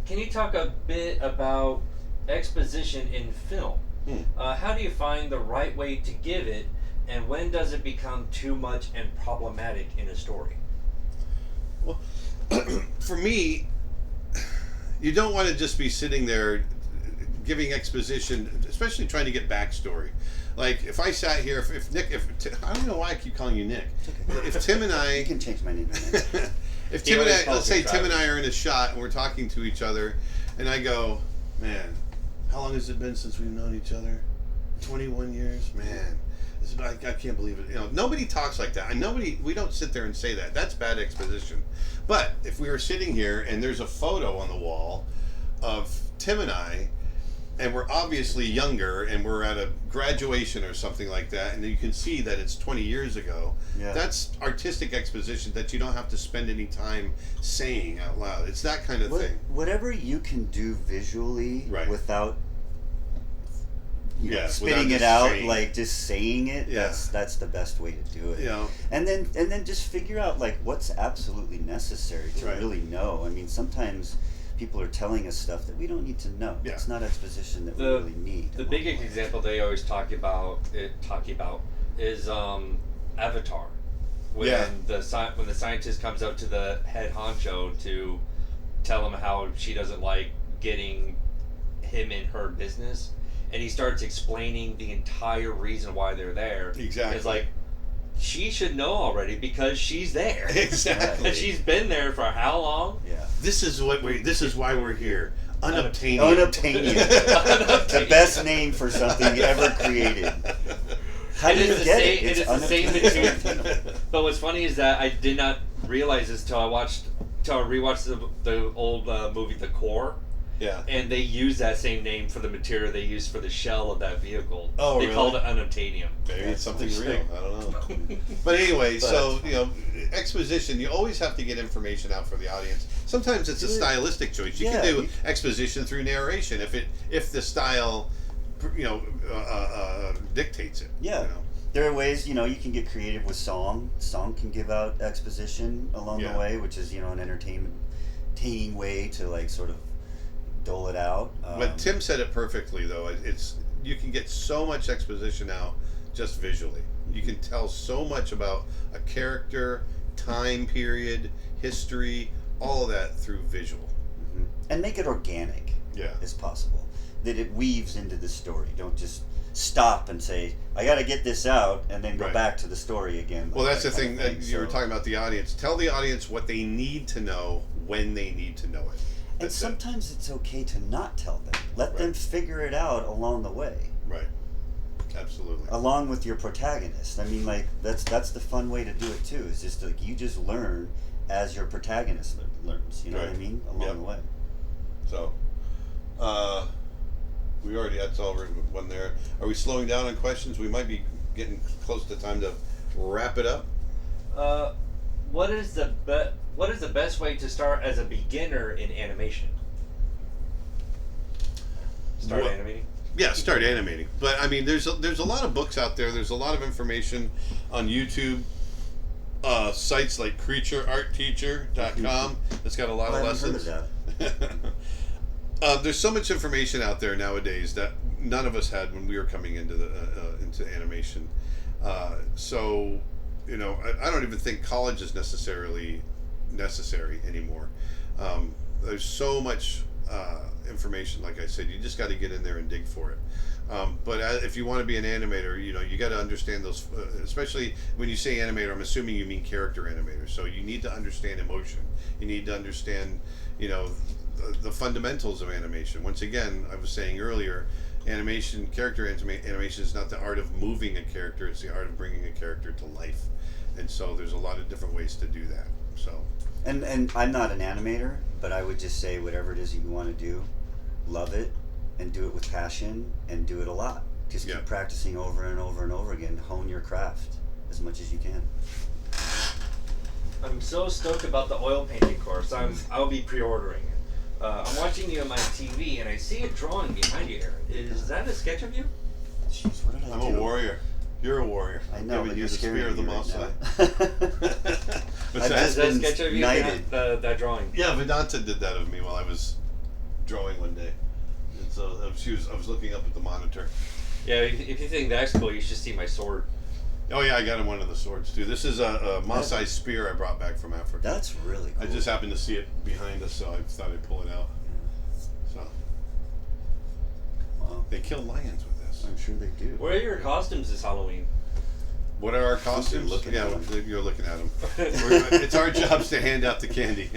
Can you talk a bit about exposition in film? How do you find the right way to give it, and when does it become too much and problematic in a story? Well, for me, you don't want to just be sitting there giving exposition, especially trying to get backstory. Like if I sat here, if Nick, I don't know why I keep calling you Nick. Okay. If Tim and I, you can change my name. if Tim and I, let's say Tim and I are in a shot and we're talking to each other, and I go, man, how long has it been since we've known each other? 21 years, man. I can't believe it. You know, nobody talks like that. We don't sit there and say that. That's bad exposition. But if we were sitting here and there's a photo on the wall of Tim and I, and we're obviously younger, and we're at a graduation or something like that, and you can see that it's 20 years ago. Yeah. That's artistic exposition that you don't have to spend any time saying out loud. It's that kind of thing. Whatever you can do visually, right, without spitting without it out, saying, like just saying it. Yeah. That's the best way to do it. Yeah. And then just figure out like what's absolutely necessary to right, really know. I mean, sometimes people are telling us stuff that we don't need to know. Yeah. It's not exposition that we really need. The biggest example they always talk about is Avatar. When the scientist comes up to the head honcho to tell him how she doesn't like getting him in her business, and he starts explaining the entire reason why they're there. Exactly. It's like, she should know already because she's there. Exactly. And she's been there for how long? Yeah. This is why we're here. Unobtainium. The best name for something ever created. How do you get it? It is the same material. But what's funny is that I did not realize this till I rewatched the old movie The Core. Yeah. And they use that same name for the material they used for the shell of that vehicle. Oh, they really? called it unobtainium. Maybe it's something real. I don't know. But anyway, so, you know, exposition, you always have to get information out for the audience. Sometimes it's a stylistic choice. You can do exposition through narration if the style, you know, dictates it. Yeah. You know? There are ways, you know, you can get creative with song. Song can give out exposition along the way, which is, you know, an entertaining way to like sort of dole it out. But Tim said it perfectly, though. It's you can get so much exposition out just visually. You can tell so much about a character, time period, history, all of that through visual. Mm-hmm. And make it organic as possible. That it weaves into the story. Don't just stop and say, I got to get this out, and then go back to the story again. Well, that's the thing that you were talking about, the audience. Tell the audience what they need to know when they need to know it. And sometimes it's okay to not tell them. Let them figure it out along the way. Right. Absolutely. Along with your protagonist. I mean, like, that's the fun way to do it, too. Is just like, you just learn as your protagonist learns. You know what I mean? Along the way. So, that's all one there. Are we slowing down on questions? We might be getting close to time to wrap it up. What is the best way to start as a beginner in animation? Start animating? Yeah, start animating. But I mean, there's a lot of books out there. There's a lot of information on YouTube. Sites like creatureartteacher.com that's got a lot of lessons. Heard of that. There's so much information out there nowadays that none of us had when we were coming into into animation. So, you know, I don't even think college is necessarily necessary anymore. There's so much information. Like I said, you just got to get in there and dig for it. But if you want to be an animator, you know, you got to understand those, especially when you say animator, I'm assuming you mean character animator. So you need to understand emotion. You need to understand, you know, the fundamentals of animation. Once again, I was saying earlier, animation is not the art of moving a character; it's the art of bringing a character to life. And so there's a lot of different ways to do that. So. And I'm not an animator, but I would just say whatever it is that you want to do, love it, and do it with passion, and do it a lot. Just keep practicing over and over and over again. Hone your craft as much as you can. I'm so stoked about the oil painting course. I'll be pre-ordering it. I'm watching you on my TV, and I see a drawing behind you, Aaron. Is that a sketch of you? Jeez, what did I do? I'm a warrior. You're a warrior. I know, but you're you're the spear of the right Maasai. I've Is just that a been sketch of you? knighted. That drawing. Yeah, Vedanta did that of me while I was drawing one day. And so I was looking up at the monitor. Yeah, if you think that's cool, you should see my sword. Oh yeah, I got him one of the swords too. This is a Maasai spear I brought back from Africa. That's really cool. I just happened to see it behind us, so I thought I'd pull it out. So they kill lions with this. I'm sure they do. What are your costumes this Halloween? What are our costumes? Looking at them. You're looking at them. It's our jobs to hand out the candy.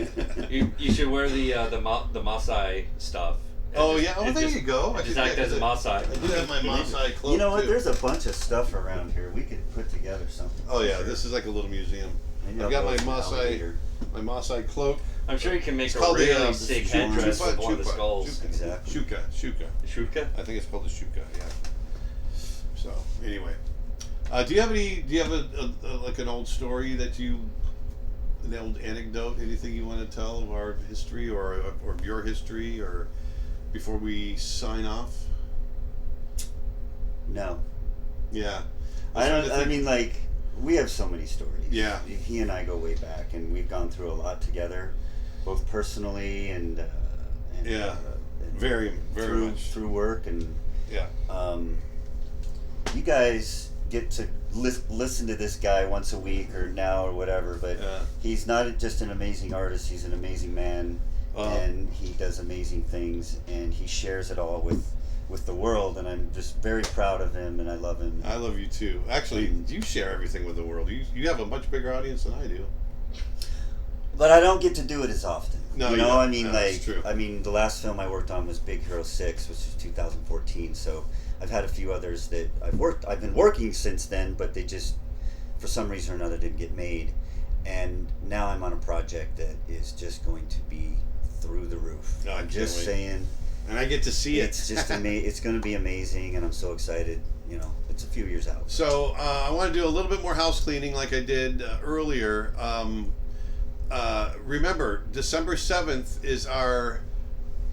You should wear the Maasai stuff. Oh yeah! Oh, there you go. Just act as a Maasai. I do have my Maasai cloak. You know what? too. There's a bunch of stuff around here. We could put together something. Oh yeah, this is like a little museum. Maybe I've I'll got go my with an Maasai, alligator. my Maasai cloak. I'm sure you can make It's a called the, really sick headdress with one of the skulls. Exactly. Shuka. Shuka? I think it's called the Shuka. Yeah. So anyway, do you have a like an old story that an old anecdote, anything you want to tell of our history or your history, or before we sign off? No. Yeah. I mean, like, we have so many stories. Yeah. He and I go way back, and we've gone through a lot together, both personally and yeah. Very much through work, and yeah. You guys get to listen to this guy once a week or now or whatever, but he's not just an amazing artist, he's an amazing man, and he does amazing things, and he shares it all with the world, and I'm just very proud of him, and I love him. I love you too. Actually, you share everything with the world. You have a much bigger audience than I do. But I don't get to do it as often. No, you you know, don't. I mean, No, like, that's true. I mean, the last film I worked on was Big Hero 6, which is 2014. So I've had a few others that I've been working since then, but they just, for some reason or another, didn't get made. And now I'm on a project that is just going to be through the roof. No, I I'm can't just wait. saying. And I get to see It's it. just it's going to be amazing, and I'm so excited. You know, it's a few years out. So I want to do a little bit more house cleaning like I did earlier. Remember, December 7th is our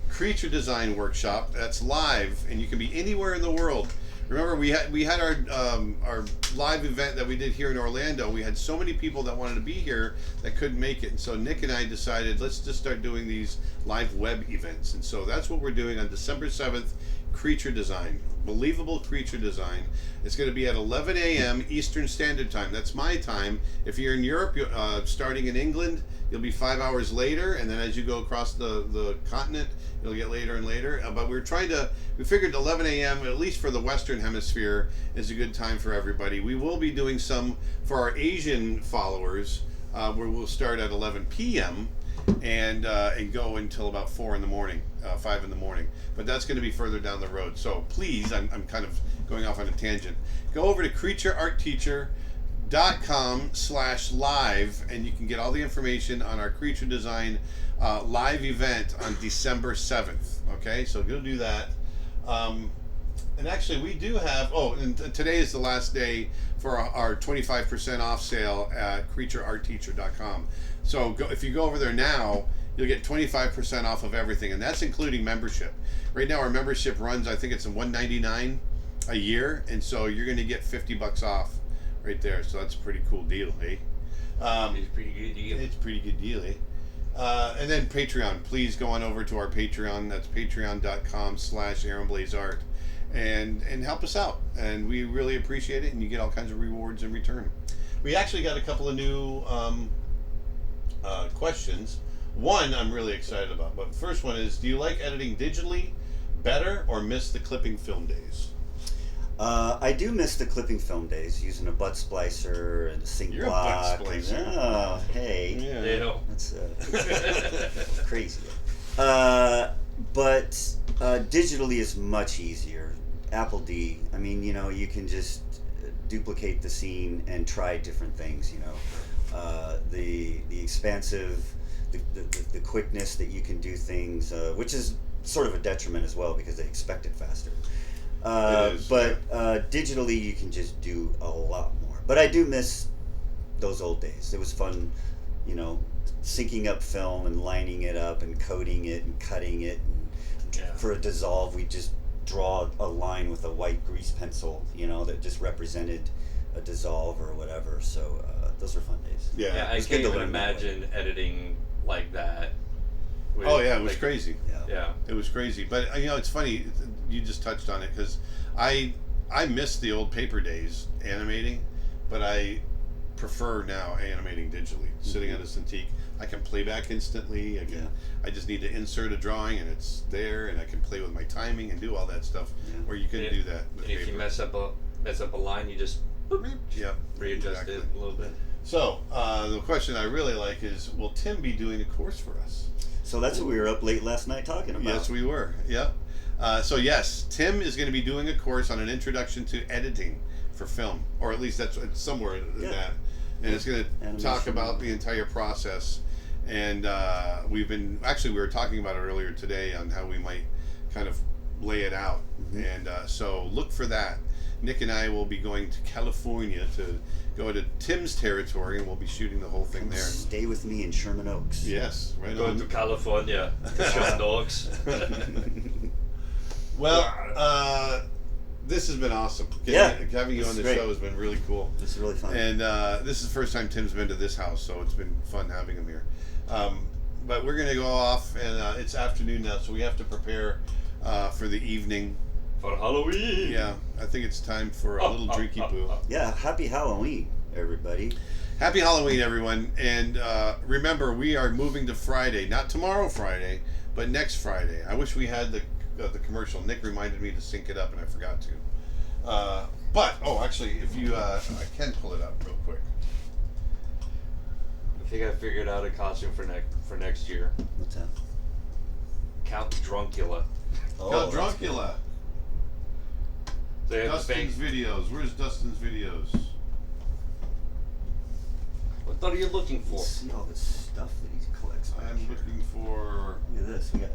creature design workshop. That's live, and you can be anywhere in the world. Remember, we had our live event that we did here in Orlando. We had so many people that wanted to be here that couldn't make it, and so Nick and I decided, let's just start doing these live web events. And so that's what we're doing on December 7th, creature design, believable creature design. It's going to be at 11 a.m. Eastern Standard Time. That's my time. If you're in Europe, starting in England, you'll be 5 hours later, and then as you go across the continent, it'll get later and later. But we figured 11 a.m., at least for the Western Hemisphere, is a good time for everybody. We will be doing some for our Asian followers, where we'll start at 11 p.m. and go until about 4 in the morning, 5 in the morning. But that's going to be further down the road. So please, I'm kind of going off on a tangent. Go over to creatureartteacher.com/live, and you can get all the information on our creature design live event on December 7th. Okay, so go do that. And actually, we do have. And today is the last day for our 25% off sale at creatureartteacher.com. So if you go over there now, you'll get 25% off of everything, and that's including membership. Right now, our membership runs, I think it's $199 a year, and so you're going to get $50 off right there. So that's a pretty cool deal, eh? It's a pretty good deal. It's a pretty good deal, eh? And then Patreon. Please go on over to our Patreon. That's patreon.com/AaronBlaiseArt, and help us out. And we really appreciate it, and you get all kinds of rewards in return. We actually got a couple of new questions. One I'm really excited about, but the first one is, do you like editing digitally better or miss the clipping film days? I do miss the clipping film days, using a butt splicer and a sync You're block. a butt splicer. Oh, hey. Yeah. They know. That's crazy. But digitally is much easier. Apple D. I mean, you can just duplicate the scene and try different things. The expansive, the quickness that you can do things, which is sort of a detriment as well because they expect it faster. Digitally, you can just do a lot more. But I do miss those old days. It was fun, syncing up film and lining it up and coding it and cutting it. And for a dissolve, we just draw a line with a white grease pencil, that just represented a dissolve or whatever. So those were fun days. Yeah, I can't even imagine editing like that. It was crazy. Yeah, it was crazy. But it's funny you just touched on it because I miss the old paper days animating, but I prefer now animating digitally. Sitting on a Cintiq, I can play back instantly. I just need to insert a drawing and it's there, and I can play with my timing and do all that stuff. Where you couldn't do that with paper. If you mess up a line, you just readjust it a little bit. So the question I really like is, will Tim be doing a course for us? So that's what we were up late last night talking about. Yes, we were. Yeah. So yes, Tim is going to be doing a course on an introduction to editing for film, or at least that's somewhere in that. And it's going to talk about the entire process. And we were talking about it earlier today on how we might kind of lay it out. And so look for that. Nick and I will be going to California to go to Tim's territory, and we'll be shooting the whole thing there. Stay with me in Sherman Oaks. Yes, right on. Going to California, Sherman Oaks. Well, this has been awesome. Having you on the show has been really cool. This is really fun. And this is the first time Tim's been to this house, so it's been fun having him here. But we're going to go off, and it's afternoon now, so we have to prepare for the evening. For Halloween. Yeah, I think it's time for a little drinky poo. Yeah, happy Halloween, everybody. Happy Halloween, everyone. And remember, we are moving to Friday. Not tomorrow Friday, but next Friday. I wish we had the commercial. Nick reminded me to sync it up, and I forgot to. Actually, if you... I can pull it up real quick. I think I figured out a costume for next year. What's that? Count Druncula. Count Druncula. Dustin's videos. Where's Dustin's videos? What are you looking for? Let's see all this stuff that he collects. I'm looking for... Look at this. We got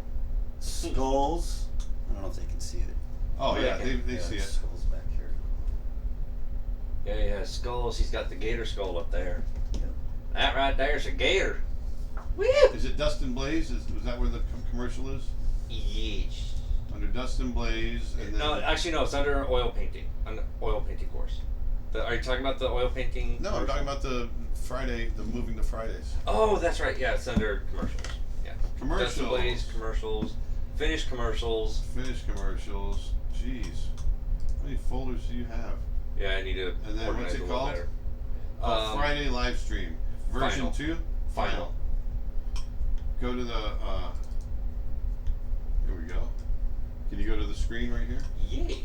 skulls. I don't know if they can see it. Oh, yeah, they see it. Skulls back here. Yeah, he has skulls. He's got the gator skull up there. Yep. That right there's a gator. Woo! Is it Dustin Blaise? Is that where the commercial is? Yes. Under Dustin Blaise, and then... No, actually, no. It's under oil painting. An oil painting course. Are you talking about the oil painting? No, I'm talking about the moving to Fridays. Oh, that's right. Yeah, it's under commercials. Yeah. Commercials. Dustin Blaise commercials. Finished commercials. Finished commercials. Jeez. How many folders do you have? Yeah, I need to And then organize what's it a little called? better. Friday live stream. Version 2? Final. Go to the... here we go. Can you go to the screen right here? Yes.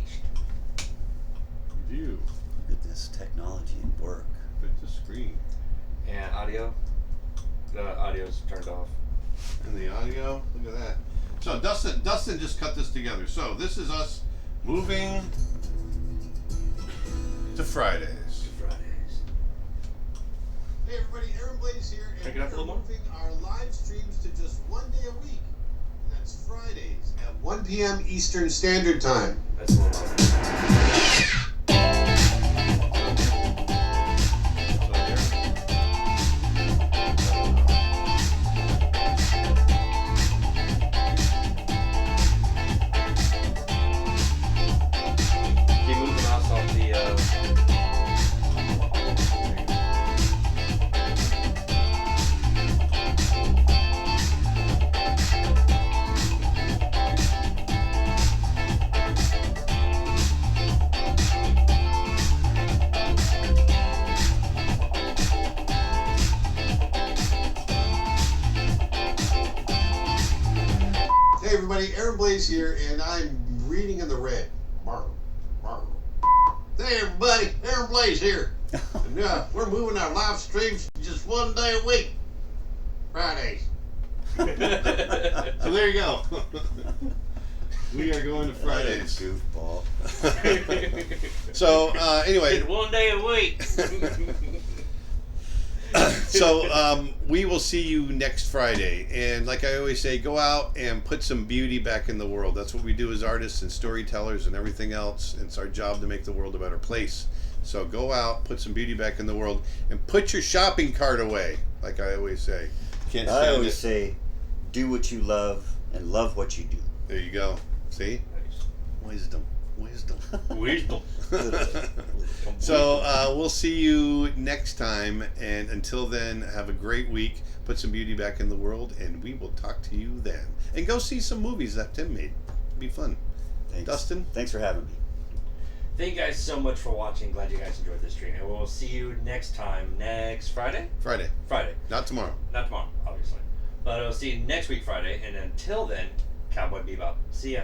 View. Look at this technology and work. Fit the screen. And audio. The audio's turned off. And the audio. Look at that. So Dustin just cut this together. So this is us moving to Fridays. Hey everybody, Aaron Blaise here, and we're moving our live streams to just one day a week. And that's Fridays at 1 p.m. Eastern Standard Time. That's a little loud. Hey everybody, Aaron Blaise here, and I'm reading in the red. Marvel. Hey everybody, Aaron Blaise here. And, we're moving our live streams to just one day a week. Fridays. So there you go. We are going to Fridays. Goofball. So anyway, One day a week. so we will see you next Friday, and like I always say, go out and put some beauty back in the world. That's what we do as artists and storytellers and everything else. It's our job to make the world a better place. So go out, put some beauty back in the world, and put your shopping cart away, like I always say. Can't stand I always it. say, do what you love and love what you do. There you go. See? Wisdom. Wisdom. So we'll see you next time, and until then, have a great week. Put some beauty back in the world, and we will talk to you then. And go see some movies that Tim made. It'll be fun. Thanks. Dustin? Thanks for having me. Thank you guys so much for watching. Glad you guys enjoyed this stream. And we'll see you next time. Next Friday? Friday. Not tomorrow. Not tomorrow, obviously. But I'll see you next week, Friday. And until then, Cowboy Bebop. See ya.